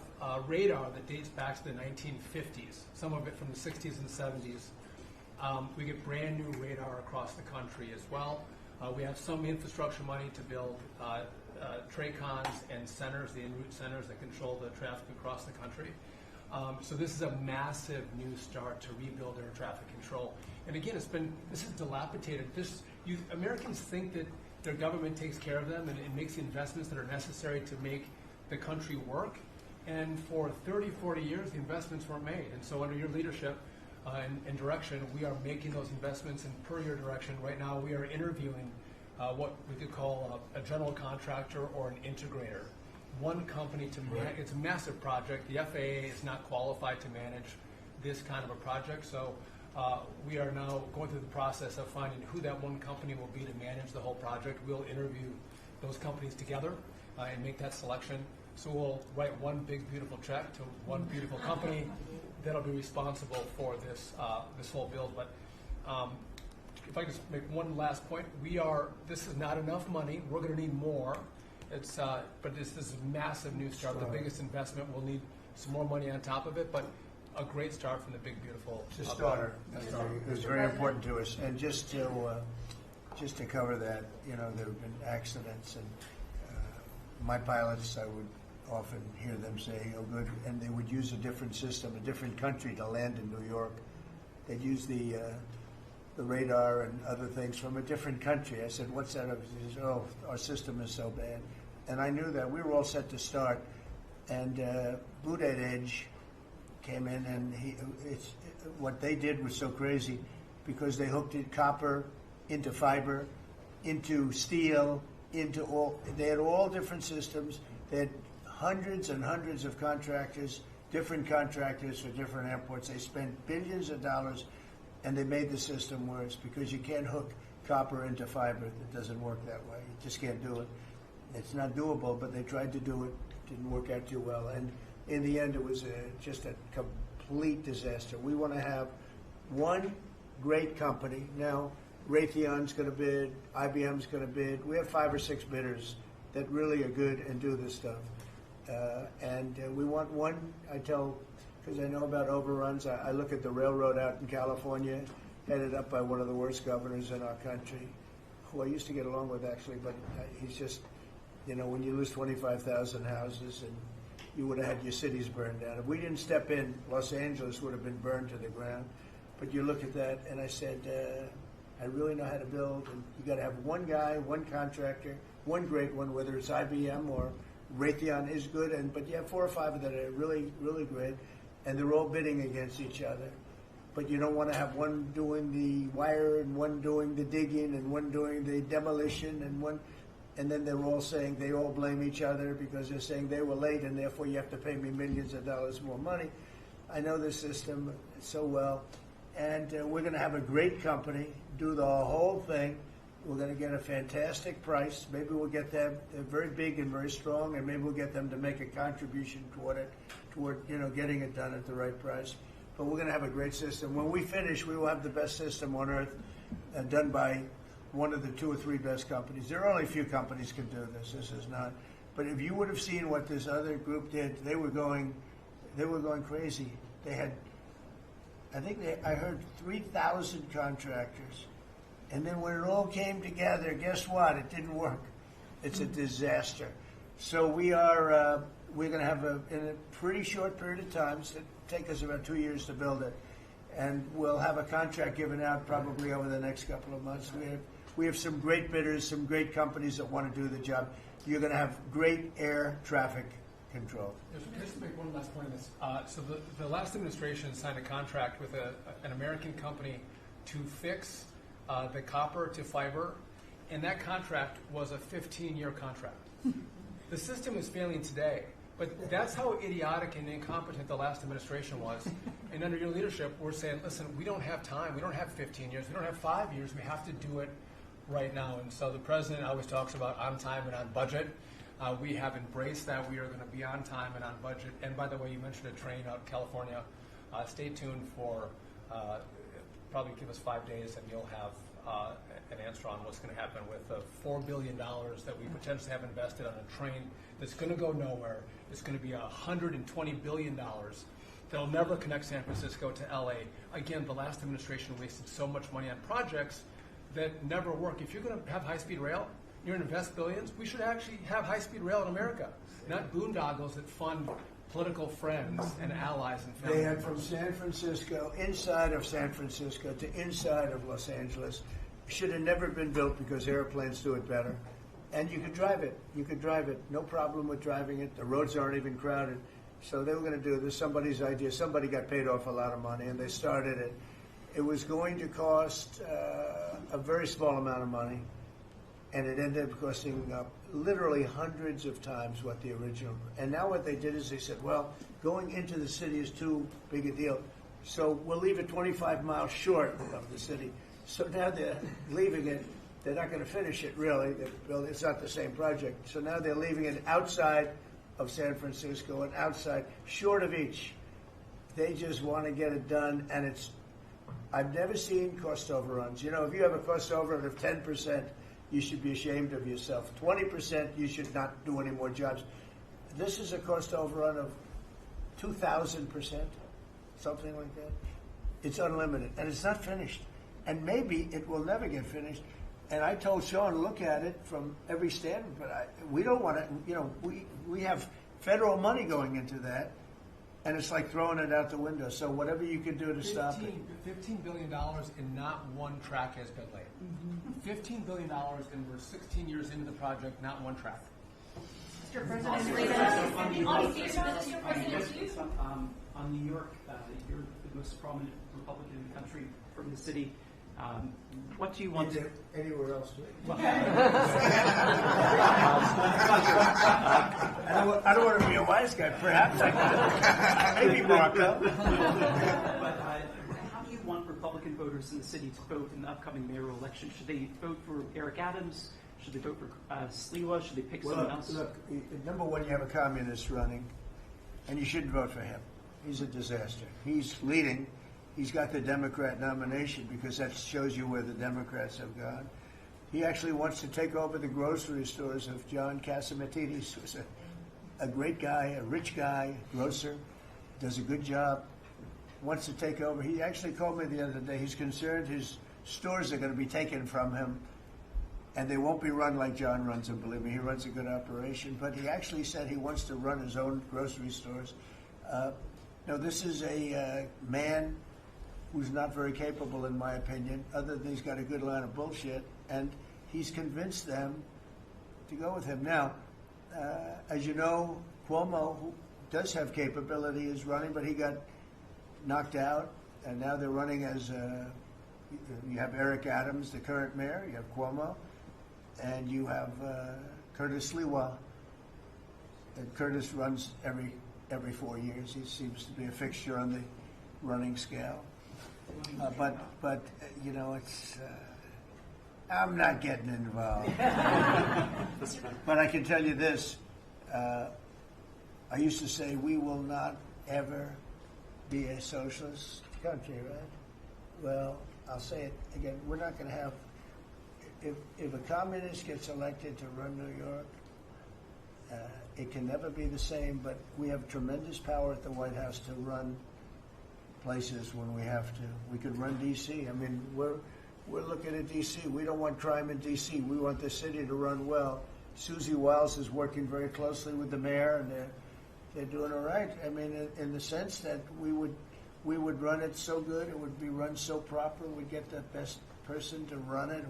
radar that dates back to the 1950s, some of it from the 60s and 70s. We get brand new radar across the country as well. We have some infrastructure money to build TRACONs and centers, the en route centers that control the traffic across the country. So this is a massive new start to rebuild air traffic control. And again, this is dilapidated. Americans think that their government takes care of them and makes the investments that are necessary to make the country work. And for 30, 40 years, the investments weren't made. And so under your leadership and direction, we are making those investments. And per your direction, right now we are interviewing what we could call a general contractor or an integrator. One company to manage. It's a massive project. The FAA is not qualified to manage this kind of a project. So we are now going through the process of finding who that one company will be to manage the whole project. We'll interview those companies together and make that selection. So we'll write one big, beautiful check to one beautiful company that'll be responsible for this whole build. But if I could just make one last point, this is not enough money. We're going to need more. But this is a massive new start. The biggest investment. We'll need some more money on top of it, but a great start from the big, beautiful. It's a starter. It was very important to us. And just to cover that, there have been accidents, and my pilots, I would often hear them say, "Oh, good," and they would use a different system, a different country to land in New York. They'd use the radar and other things from a different country. I said, "What's that?" He says, "Oh, our system is so bad." And I knew that. We were all set to start. And Buttigieg came in, and what they did was so crazy because they hooked it copper into fiber, into steel, they had all different systems. They had hundreds and hundreds of contractors, different contractors for different airports. They spent billions of dollars, and they made the system worse because you can't hook copper into fiber. It doesn't work that way. You just can't do it. It's not doable, but they tried to do it. Didn't work out too well. And in the end, it was just a complete disaster. We want to have one great company. Now, Raytheon's going to bid. IBM's going to bid. We have 5 or 6 bidders that really are good and do this stuff. And we want one, because I know about overruns. I look at the railroad out in California, headed up by one of the worst governors in our country, who I used to get along with, actually, but he's just, when you lose 25,000 houses and you would have had your cities burned down. If we didn't step in, Los Angeles would have been burned to the ground. But you look at that, and I said, I really know how to build, and you got to have one guy, one contractor, one great one, whether it's IBM or Raytheon is good, but you have 4 or 5 that are really, really great, and they're all bidding against each other. But you don't want to have one doing the wire and one doing the digging and one doing the demolition and then they're all saying they all blame each other because they're saying they were late and therefore you have to pay me millions of dollars more money. I know the system so well, and we're going to have a great company do the whole thing. We're going to get a fantastic price. Maybe we'll get them. They're very big and very strong, and maybe we'll get them to make a contribution toward getting it done at the right price. But we're going to have a great system. When we finish, we will have the best system on earth, done by one of the 2 or 3 best companies. There are only a few companies can do this. This is not. But if you would have seen what this other group did, they were going crazy. They had, I heard 3,000 contractors And then when it all came together, guess what? It didn't work. It's a disaster. So we're going to have in a pretty short period of time, it'll take us about 2 years to build it, and we'll have a contract given out probably over the next couple of months. We have some great bidders, some great companies that want to do the job. You're going to have great air traffic control. Just to make one last point on this. So the last administration signed a contract with an American company to fix the copper to fiber, and that contract was a 15-year contract. The system is failing today, but that's how idiotic and incompetent the last administration was. And under your leadership, we're saying, listen, we don't have time. We don't have 15 years. We don't have 5 years. We have to do it right now. And so the president always talks about on time and on budget. We have embraced that. We are going to be on time and on budget. And by the way, you mentioned a train out in California. Stay tuned for probably give us 5 days and you'll have an answer on what's going to happen with the $4 billion that we potentially have invested on a train that's going to go nowhere. It's going to be $120 billion that'll never connect San Francisco to LA. Again, the last administration wasted so much money on projects that never work. If you're going to have high-speed rail, you're going to invest billions, we should actually have high-speed rail in America, not boondoggles that fund political friends and allies and family They had members. from San Francisco, inside of San Francisco to inside of Los Angeles. Should have never been built because airplanes do it better. And you could drive it. You could drive it. No problem with driving it. The roads aren't even crowded. So they were going to do this. Somebody's idea. Somebody got paid off a lot of money, and they started it. It was going to cost a very small amount of money, and it ended up costing literally hundreds of times what the original. And now what they did is they said, well, going into the city is too big a deal, so we'll leave it 25 miles short of the city. So now they're leaving it. They're not going to finish it, really. It's not the same project. So now they're leaving it outside of San Francisco and outside, short of each. They just want to get it done, and I've never seen cost overruns. You know, if you have a cost overrun of 10%, you should be ashamed of yourself. 20%, you should not do any more jobs. This is a cost overrun of 2,000%, something like that. It's unlimited, and it's not finished. And maybe it will never get finished. And I told Sean, look at it from every standard, but we don't want to, you know, we have federal money going into that, and it's like throwing it out the window. So whatever you can do to stop it. $15 billion and not one track has been laid. $15 billion and we're 16 years into the project, not one track. Mr. President, on New York, you're the most prominent Republican in the country from the city. What do you want to... Anywhere else? Well, I don't want to be a wise guy. Perhaps I could. Maybe Marco. But how do you want Republican voters in the city to vote in the upcoming mayoral election? Should they vote for Eric Adams? Should they vote for Sliwa? Should they pick someone else? Look, number one, you have a communist running, and you shouldn't vote for him. He's a disaster. He's leading. He's got the Democrat nomination because that shows you where the Democrats have gone. He actually wants to take over the grocery stores of John Catsimatidis, who's a great guy, a rich guy, grocer, does a good job, wants to take over. He actually called me the other day. He's concerned his stores are going to be taken from him, and they won't be run like John runs them. Believe me, he runs a good operation. But he actually said he wants to run his own grocery stores. No, this is a man who's not very capable, in my opinion, other than he's got a good line of bullshit, and he's convinced them to go with him. Now, as you know, Cuomo, who does have capability, is running, but he got knocked out, and now they're running as you have Eric Adams, the current mayor, you have Cuomo, and you have Curtis Sliwa. And Curtis runs every 4 years. He seems to be a fixture on the running scale. But you know, it's I'm not getting involved. But I can tell you this: I used to say we will not ever be a socialist country, right? Well, I'll say it again: we're not going to have. If a communist gets elected to run New York, it can never be the same. But we have tremendous power at the White House to run places when we have to. We could run D.C. I mean, we're looking at D.C. We don't want crime in D.C. We want the city to run well. Susie Wiles is working very closely with the mayor, and they're doing all right. I mean, in the sense that we would run it so good, it would be run so proper, we'd get the best person to run it.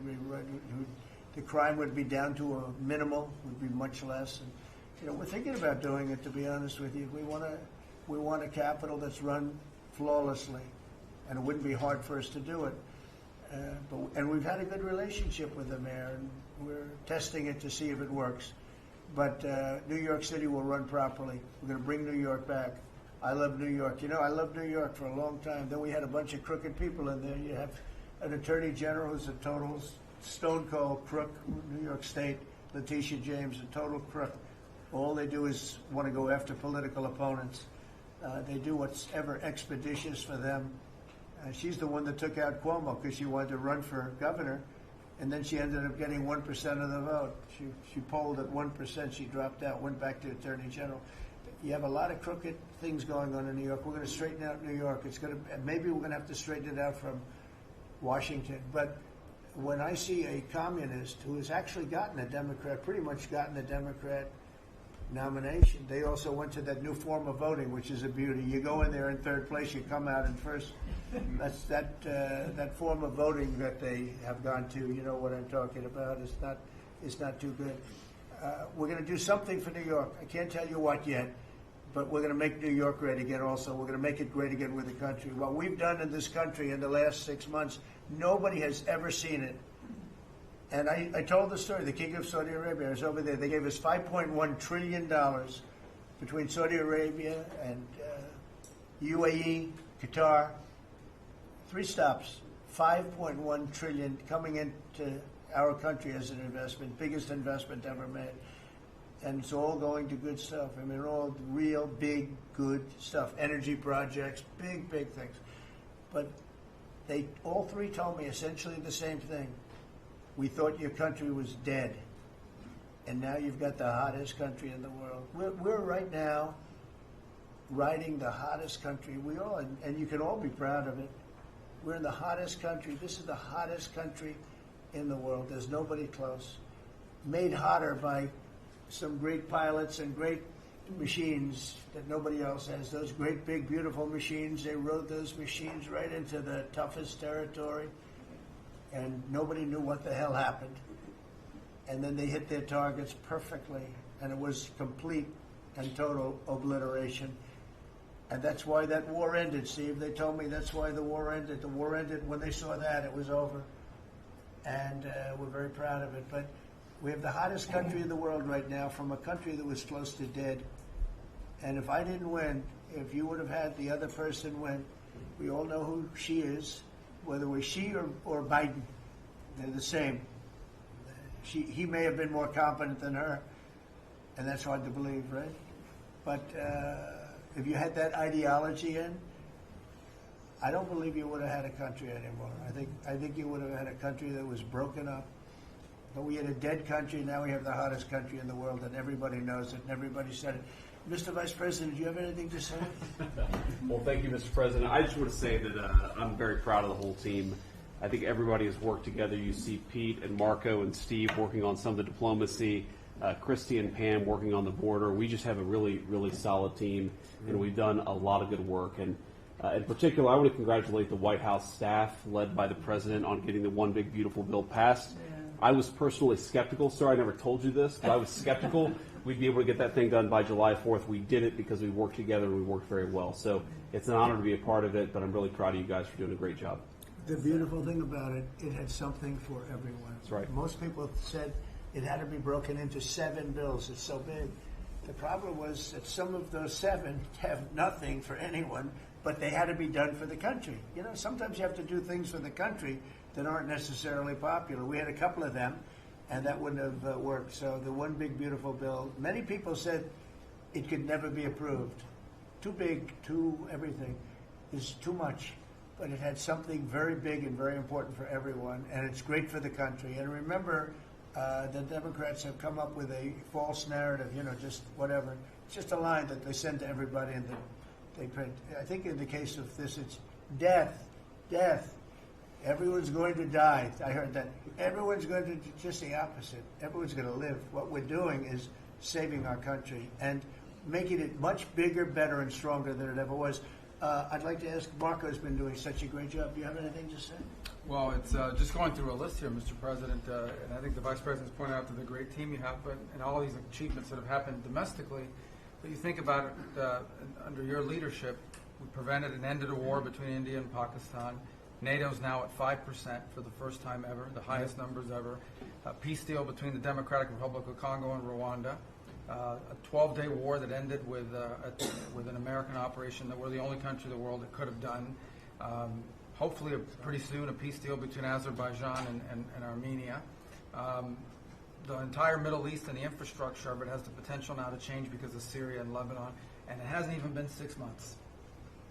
The crime would be down to a minimal, would be much less. And, you know, we're thinking about doing it, to be honest with you. We want a capital that's run flawlessly, and it wouldn't be hard for us to do it. And we've had a good relationship with the mayor, and we're testing it to see if it works. But New York City will run properly. We're going to bring New York back. I love New York. You know, I loved New York for a long time. Then we had a bunch of crooked people in there. You have an attorney general who's a total stone cold crook, New York State, Letitia James, a total crook. All they do is want to go after political opponents. They do what's ever expeditious for them. She's the one that took out Cuomo because she wanted to run for governor, and then she ended up getting 1% of the vote. She polled at 1%. She dropped out, went back to attorney general. You have a lot of crooked things going on in New York. We're going to straighten out New York. Maybe we're going to have to straighten it out from Washington. But when I see a communist who has actually gotten a Democrat, pretty much gotten a Democrat nomination, they also went to that new form of voting, which is a beauty. You go in there in third place, you come out in first. That's that form of voting that they have gone to. You know what I'm talking about. It's not too good. We're going to do something for New York. I can't tell you what yet, but we're going to make New York great again. Also, we're going to make it great again with the country. What we've done in this country in the last 6 months, nobody has ever seen it. And I told the story. The King of Saudi Arabia was over there. They gave us $5.1 trillion between Saudi Arabia and UAE, Qatar. 3 stops, $5.1 trillion coming into our country as an investment, biggest investment ever made. And it's all going to good stuff. I mean, all real big, good stuff. Energy projects, big, big things. But they all 3 told me essentially the same thing. We thought your country was dead, and now you've got the hottest country in the world. We're right now riding the hottest country. We all, and you can all be proud of it. We're in the hottest country. This is the hottest country in the world. There's nobody close. Made hotter by some great pilots and great machines that nobody else has. Those great, big, beautiful machines, they rode those machines right into the toughest territory, and nobody knew what the hell happened. And then they hit their targets perfectly, and it was complete and total obliteration. And that's why that war ended, Steve. They told me that's why the war ended. The war ended when they saw that. It was over. And we're very proud of it. But we have the hottest country in the world right now, from a country that was close to dead. And if I didn't win, if you would have had the other person win, we all know who she is, whether it was she or Biden. They're the same. He may have been more competent than her, and that's hard to believe, right? But if you had that ideology in, I don't believe you would have had a country anymore. I think you would have had a country that was broken up. But we had a dead country. Now we have the hottest country in the world, and everybody knows it, and everybody said it. Mr. Vice President, do you have anything to say? Well, thank you, Mr. President. I just want to say that I'm very proud of the whole team. I think everybody has worked together. You see Pete and Marco and Steve working on some of the diplomacy, Christy and Pam working on the border. We just have a really, really solid team, and we've done a lot of good work. And in particular, I want to congratulate the White House staff led by the President on getting the One Big Beautiful Bill passed. I was personally skeptical, sir. I never told you this, but I was skeptical we'd be able to get that thing done by July 4th. We did it because we worked together and we worked very well. So it's an honor to be a part of it, but I'm really proud of you guys for doing a great job. The beautiful thing about it, it had something for everyone. That's right. Most people said it had to be broken into 7 bills. It's so big. The problem was that some of those 7 have nothing for anyone, but they had to be done for the country. You know, sometimes you have to do things for the country that aren't necessarily popular. We had a couple of them, and that wouldn't have worked. So the One Big Beautiful Bill, many people said it could never be approved. Too big, too everything is too much. But it had something very big and very important for everyone, and it's great for the country. And remember, the Democrats have come up with a false narrative, you know, just whatever. It's just a line that they send to everybody and they print. I think in the case of this, it's death, death. Everyone's going to die. I heard that. Everyone's going to do just the opposite. Everyone's going to live. What we're doing is saving our country and making it much bigger, better, and stronger than it ever was. I'd like to ask, Marco's been doing such a great job. Do you have anything to say? Well, it's just going through a list here, Mr. President, and I think the Vice President's pointed out to the great team you have, but and all these achievements that have happened domestically. But you think about it, under your leadership, we prevented and ended a war between India and Pakistan. NATO's now at 5% for the first time ever, the highest numbers ever. A peace deal between the Democratic Republic of Congo and Rwanda. A 12-day war that ended with an American operation that we're the only country in the world that could have done. Hopefully, pretty soon, a peace deal between Azerbaijan and Armenia. The entire Middle East and the infrastructure of it has the potential now to change because of Syria and Lebanon, and it hasn't even been 6 months.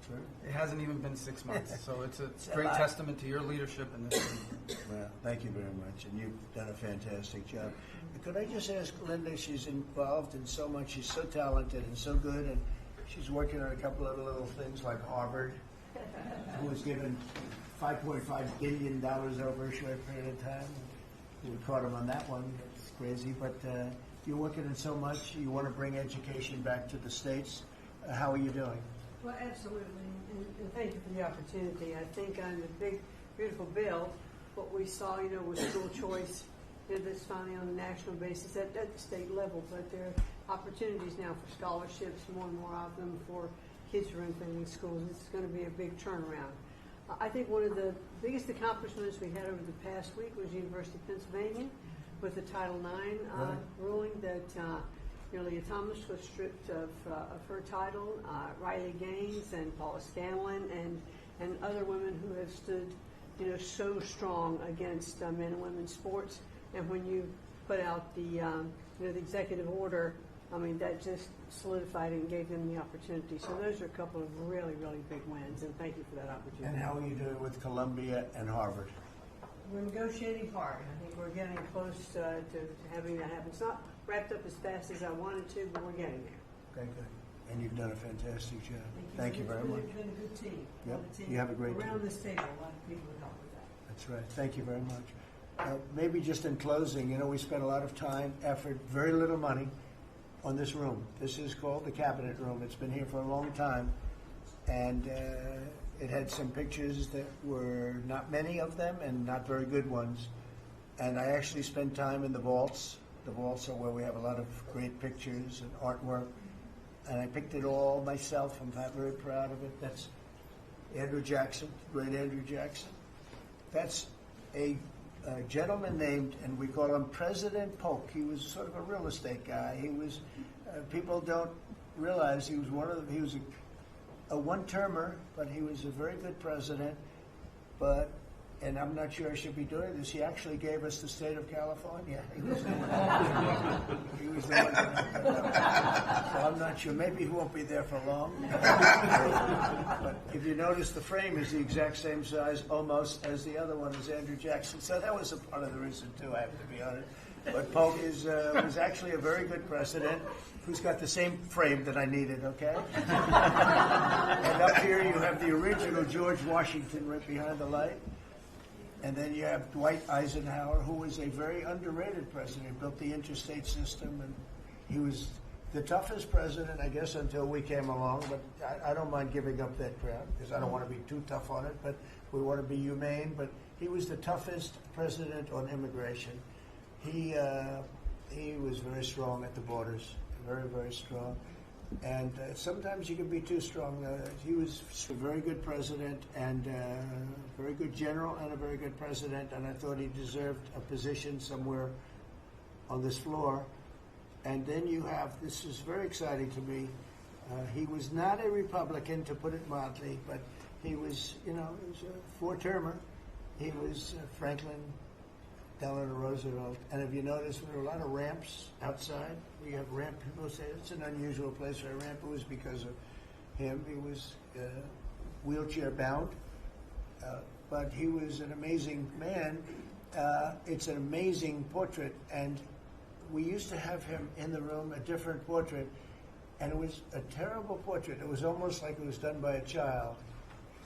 Sure. It hasn't even been 6 months, so it's a great testament to your leadership in this. Well, thank you very much, and you've done a fantastic job. Could I just ask Linda, she's involved in so much, she's so talented and so good, and she's working on a couple of little things like Harvard, who was given $5.5 billion over a short period of time. We caught him on that one. It's crazy, but you're working on so much. You want to bring education back to the States. How are you doing? Well, absolutely, and thank you for the opportunity. I think on the big, beautiful bill, what we saw, was school choice. That's finally on a national basis at the state level, but there are opportunities now for scholarships, more and more of them for kids who are in failing schools. It's going to be a big turnaround. I think one of the biggest accomplishments we had over the past week was University of Pennsylvania with the Title IX ruling that Leah Thomas was stripped of her title. Riley Gaines and Paula Scanlon and other women who have stood, so strong against men and women's sports. And when you put out the executive order, that just solidified and gave them the opportunity. So those are a couple of really, really big wins, and thank you for that opportunity. And how are you doing with Columbia and Harvard? We're negotiating hard. I think we're getting close to having that happen. It's not wrapped up as fast as I wanted to, but we're getting there. Okay, good. And you've done a fantastic job. Thank you very much. It's been a good team. Yep. Team You have a great around team. this table. A lot of people would help with that. That's right. Thank you very much. Maybe just in closing, we spent a lot of time, effort, very little money on this room. This is called the Cabinet Room. It's been here for a long time, and it had some pictures that were not many of them and not very good ones. And I actually spent time in the vaults. The vaults are where we have a lot of great pictures and artwork. And I picked it all myself. I'm very proud of it. That's Andrew Jackson, great Andrew Jackson. That's a gentleman named, and we call him President Polk. He was sort of a real estate guy. He was, people don't realize he was he was a one-termer, but he was a very good president. And I'm not sure I should be doing this, he actually gave us the state of California. He was the one. He was the one. So I'm not sure. Maybe he won't be there for long. But if you notice, the frame is the exact same size, almost, as the other one is Andrew Jackson. So that was a part of the reason, too, I have to be honest. But Polk was actually a very good president who's got the same frame that I needed, okay? And up here you have the original George Washington right behind the light. And then you have Dwight Eisenhower, who was a very underrated president. He built the interstate system, and he was the toughest president, I guess, until we came along. But I don't mind giving up that crown, because I don't want to be too tough on it, but we want to be humane. But he was the toughest president on immigration. He was very strong at the borders, very, very strong. And sometimes you can be too strong. He was a very good president and very good general and a very good president, and I thought he deserved a position somewhere on this floor. And then you have, this is very exciting to me, he was not a Republican, to put it mildly, but he was, he was a four-termer. He was Franklin Delano Roosevelt. And if you notice, there were a lot of ramps outside. We have ramp. People say it's an unusual place for a ramp. It was because of him. He was wheelchair bound, but he was an amazing man. It's an amazing portrait, and we used to have him in the room, a different portrait, and it was a terrible portrait. It was almost like it was done by a child.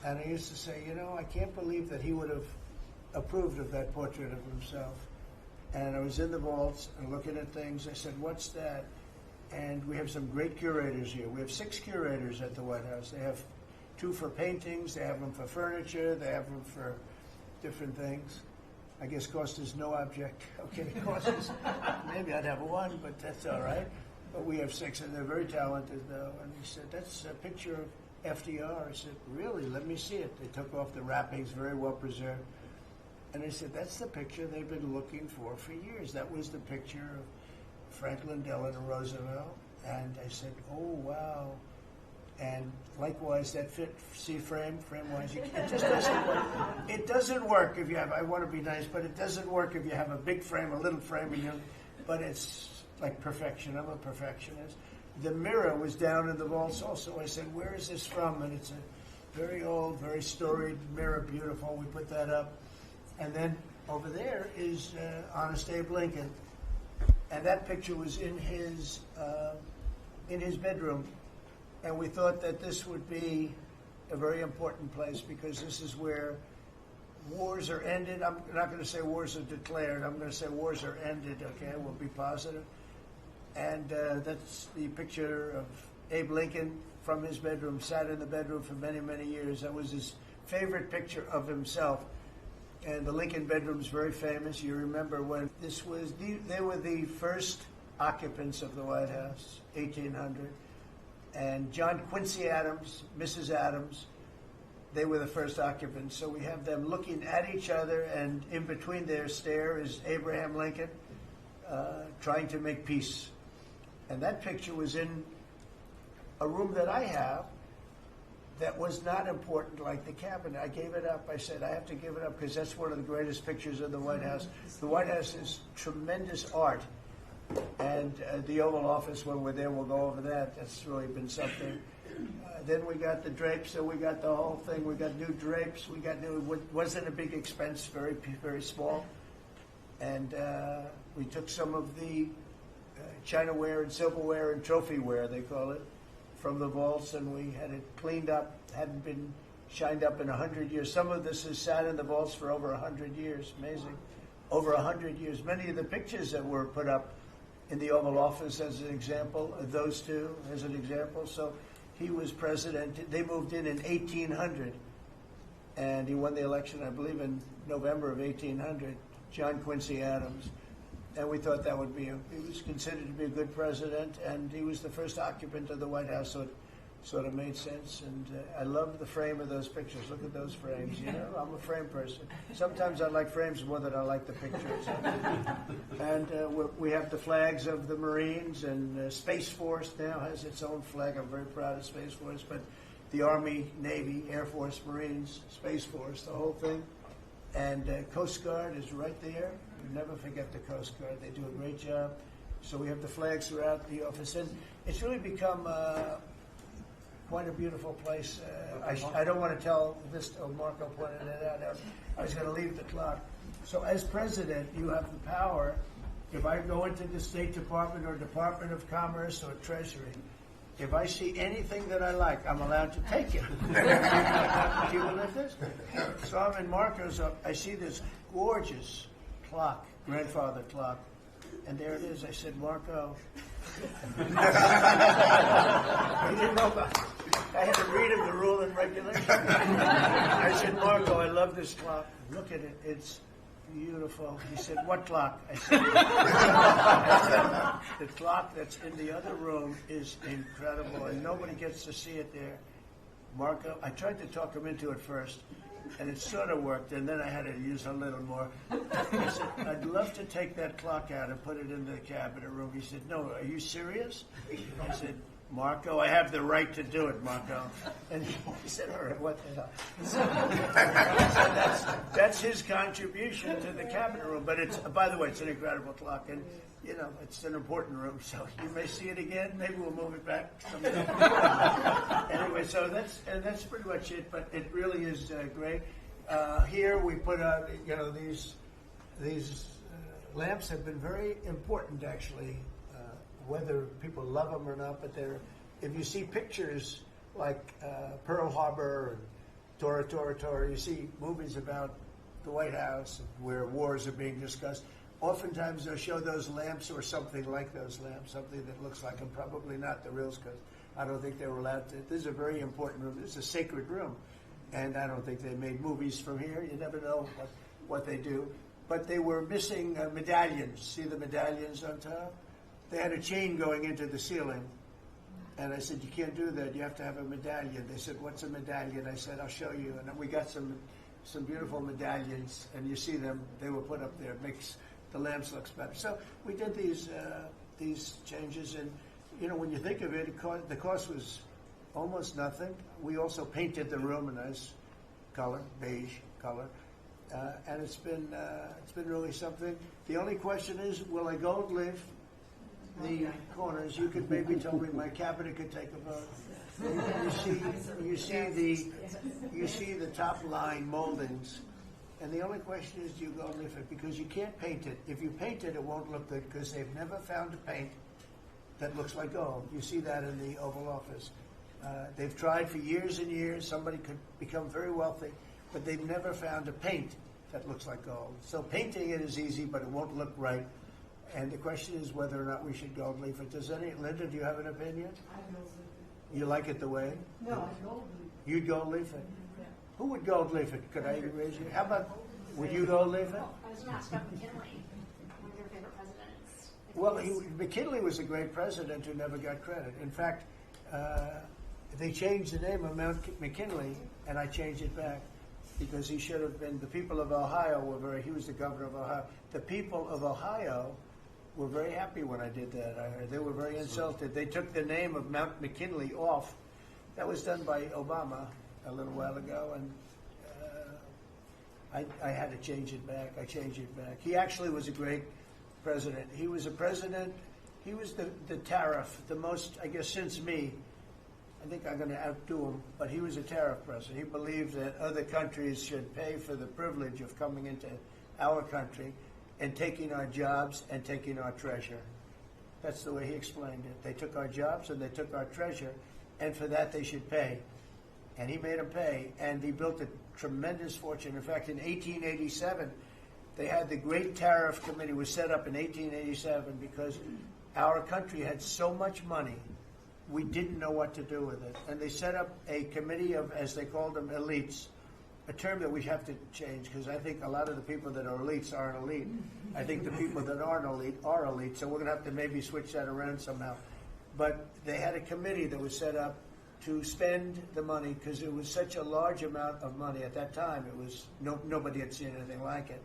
And I used to say, I can't believe that he would have approved of that portrait of himself. And I was in the vaults and looking at things. I said, what's that? And we have some great curators here. We have 6 curators at the White House. They have 2 for paintings, they have them for furniture, they have them for different things. I guess cost is no object. Okay, cost is, maybe I'd have 1, but that's all right. But we have 6, and they're very talented, though. And he said, that's a picture of FDR. I said, really? Let me see it. They took off the wrappings, very well preserved. And I said, that's the picture they've been looking for years. That was the picture of Franklin Delano Roosevelt. And I said, oh, wow. And likewise, that frame-wise, it just doesn't work. It doesn't work if you have, I want to be nice, but it doesn't work if you have a big frame, a little frame, but it's like perfection. I'm a perfectionist. The mirror was down in the vaults also. I said, where is this from? And it's a very old, very storied mirror, beautiful. We put that up. And then over there is Honest Abe Lincoln. And that picture was in his bedroom. And we thought that this would be a very important place because this is where wars are ended. I'm not going to say wars are declared. I'm going to say wars are ended, okay? We'll be positive. And that's the picture of Abe Lincoln from his bedroom, sat in the bedroom for many, many years. That was his favorite picture of himself. And the Lincoln bedroom's very famous. You remember when they were the first occupants of the White House, 1800. And John Quincy Adams, Mrs. Adams, they were the first occupants. So we have them looking at each other, and in between their stare is Abraham Lincoln trying to make peace. And that picture was in a room that I have that was not important like the cabinet. I gave it up. I said, I have to give it up because that's one of the greatest pictures of the White House. The White House is tremendous art. And the Oval Office, when we're there, we'll go over that. That's really been something. Then we got the drapes, so we got the whole thing. We got new drapes. We got new, wasn't a big expense, very, very small. And we took some of the chinaware and silverware and trophyware, they call it, from the vaults, and we had it cleaned up, hadn't been shined up in 100 years. Some of this has sat in the vaults for over 100 years. Amazing. Over 100 years. Many of the pictures that were put up in the Oval Office as an example, those two as an example. So he was president. They moved in 1800, and he won the election, I believe, in November of 1800, John Quincy Adams. And we thought that would be, he was considered to be a good president, and he was the first occupant of the White House, so it sort of made sense. And I love the frame of those pictures. Look at those frames, you know? I'm a frame person. Sometimes I like frames more than I like the pictures. And we have the flags of the Marines, and Space Force now has its own flag. I'm very proud of Space Force, but the Army, Navy, Air Force, Marines, Space Force, the whole thing. And Coast Guard is right there. You never forget the Coast Guard. They do a great job. So we have the flags throughout the office. And it's really become quite a beautiful place. I don't want to tell this, Marco pointed it out. I was going to leave the clock. So as president, you have the power. If I go into the State Department or Department of Commerce or Treasury, if I see anything that I like, I'm allowed to take it. Do you believe this? So I'm in Marco's. I see this gorgeous clock, grandfather clock, and there it is. I said, Marco. He didn't know about it. I had to read him the rule and regulation. I said, Marco, I love this clock. Look at it. It's beautiful. He said, what clock? I said, the clock that's in the other room is incredible, and nobody gets to see it there. Marco, I tried to talk him into it first, and it sort of worked, and then I had to use a little more. I said, I'd love to take that clock out and put it in the cabinet room. He said, no, are you serious? I said, Marco, I have the right to do it, Marco. And he said, all right, what the hell? So that's his contribution to the cabinet room. But it's, by the way, it's an incredible clock. And, you know, it's an important room. So you may see it again. Maybe we'll move it back someday. Anyway, so that's pretty much it. But it really is great. Here we put out, you know, these lamps have been very important, actually. Whether people love them or not, but if you see pictures like Pearl Harbor and Tora Tora Tora, you see movies about the White House, where wars are being discussed, oftentimes they'll show those lamps or something like those lamps, something that looks like them, probably not the reals, because I don't think they were allowed to. This is a very important room. This is a sacred room. And I don't think they made movies from here. You never know what they do. But they were missing medallions. See the medallions on top? They had a chain going into the ceiling. And I said, you can't do that. You have to have a medallion. They said, what's a medallion? I said, I'll show you. And we got some beautiful medallions. And you see them. They were put up there. It makes the lamps look better. So we did these changes. And, you know, when you think of it, the cost was almost nothing. We also painted the room a nice color, beige color. And it's been really something. The only question is, will I gold leaf the corners? You could maybe tell me my cabinet could take a vote. You see the top line moldings, and the only question is, do you gold leaf it? Because you can't paint it. If you paint it, it won't look good because they've never found a paint that looks like gold. You see that in the Oval Office. They've tried for years and years. Somebody could become very wealthy, but they've never found a paint that looks like gold. So painting it is easy, but it won't look right. And the question is whether or not we should gold leaf it. Linda, do you have an opinion? I gold leaf it. You like it the way? No, I gold leaf it. You'd gold leaf it? Yeah. Who would gold leaf it? Could I raise you? How about, would you gold leaf it? I was going to ask about McKinley, one of your favorite presidents. Well, McKinley was a great president who never got credit. In fact, they changed the name of Mount McKinley, and I changed it back because he should have been. The people of Ohio were he was the governor of Ohio. The people of Ohio were very happy when I did that. They were very insulted. They took the name of Mount McKinley off. That was done by Obama a little while ago, and I had to change it back. I changed it back. He actually was a great president. He was a president. He was the tariff, the most, I guess, since me. I think I'm going to outdo him, but he was a tariff president. He believed that other countries should pay for the privilege of coming into our country and taking our jobs and taking our treasure. That's the way he explained it. They took our jobs and they took our treasure, and for that they should pay. And he made them pay, and he built a tremendous fortune. In fact, in 1887, they had the Great Tariff Committee was set up in 1887 because our country had so much money, we didn't know what to do with it. And they set up a committee of, as they called them, elites, a term that we have to change because I think a lot of the people that are elites aren't elite. I think the people that aren't elite are elite, so we're going to have to maybe switch that around somehow. But they had a committee that was set up to spend the money because it was such a large amount of money at that time. It was nobody had seen anything like it.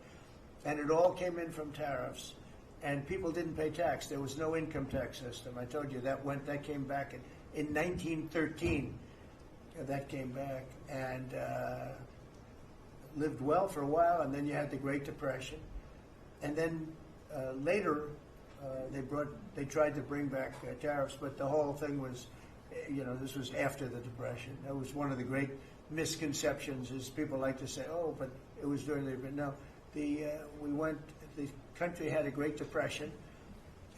And it all came in from tariffs. And people didn't pay tax. There was no income tax system. I told you that came back in 1913. That came back and lived well for a while. And then you had the Great Depression. And then later they tried to bring back tariffs, but the whole thing was, this was after the Depression. That was one of the great misconceptions. Is people like to say, "Oh, but it was during the." But no, the country had a Great Depression,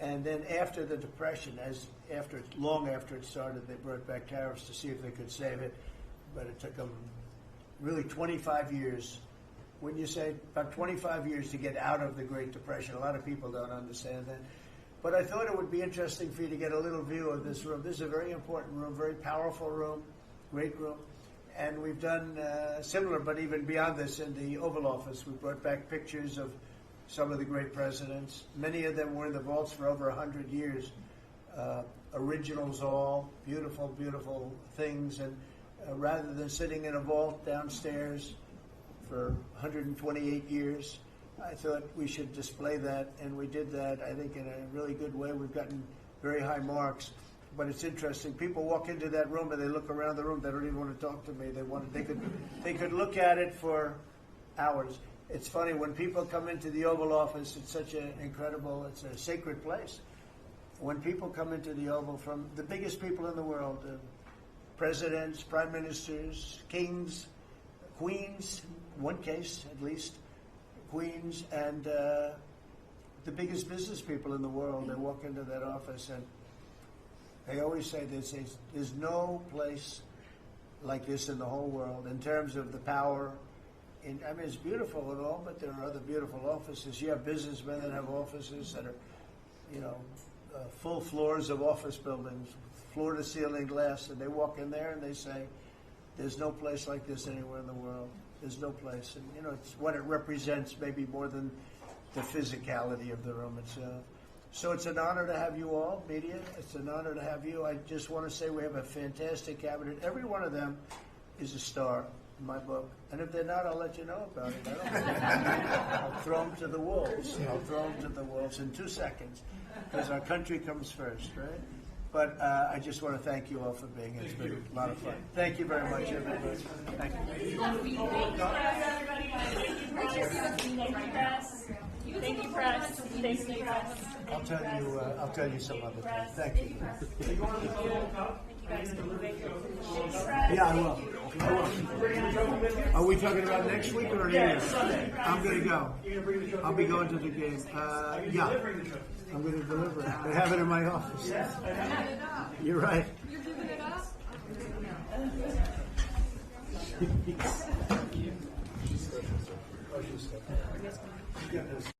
and then after the Depression, long after it started, they brought back tariffs to see if they could save it, but it took them really 25 years. When you say about 25 years to get out of the Great Depression, a lot of people don't understand that. But I thought it would be interesting for you to get a little view of this room. This is a very important room, very powerful room, great room. And we've done similar, but even beyond this, in the Oval Office. We brought back pictures of some of the great presidents. Many of them were in the vaults for over 100 years. Originals all, beautiful, beautiful things. And rather than sitting in a vault downstairs for 128 years, I thought we should display that, and we did that, I think, in a really good way. We've gotten very high marks. But it's interesting. People walk into that room and they look around the room. They don't even want to talk to me. They could look at it for hours. It's funny when people come into the Oval Office. It's such an incredible. It's a sacred place. When people come into the Oval from the biggest people in the world, presidents, prime ministers, kings, queens, one case at least, queens, and the biggest business people in the world. They walk into that office and. They always say there's no place like this in the whole world in terms of the power, I mean, it's beautiful and all, but there are other beautiful offices. You have businessmen that have offices that are, full floors of office buildings, floor-to-ceiling glass, and they walk in there and they say, there's no place like this anywhere in the world. There's no place. And, it's what it represents maybe more than the physicality of the room itself. So it's an honor to have you all, media. It's an honor to have you. I just want to say we have a fantastic cabinet. Every one of them is a star in my book. And if they're not, I'll let you know about it. I don't know. I'll throw them to the wolves. I'll throw them to the wolves in 2 seconds because our country comes first, right? But I just want to thank you all for being here. It's been a lot of fun. Thank you very much, everybody. Thank you. Thank you, press. Thank you, press. I'll tell you some other time. Thank you. Yeah, I will. Are we talking about next week or later? I'm going to go. I'll be going to the game. Yeah. I'm going to deliver it. I have it in my office. You're right. You're giving it up? Thank you.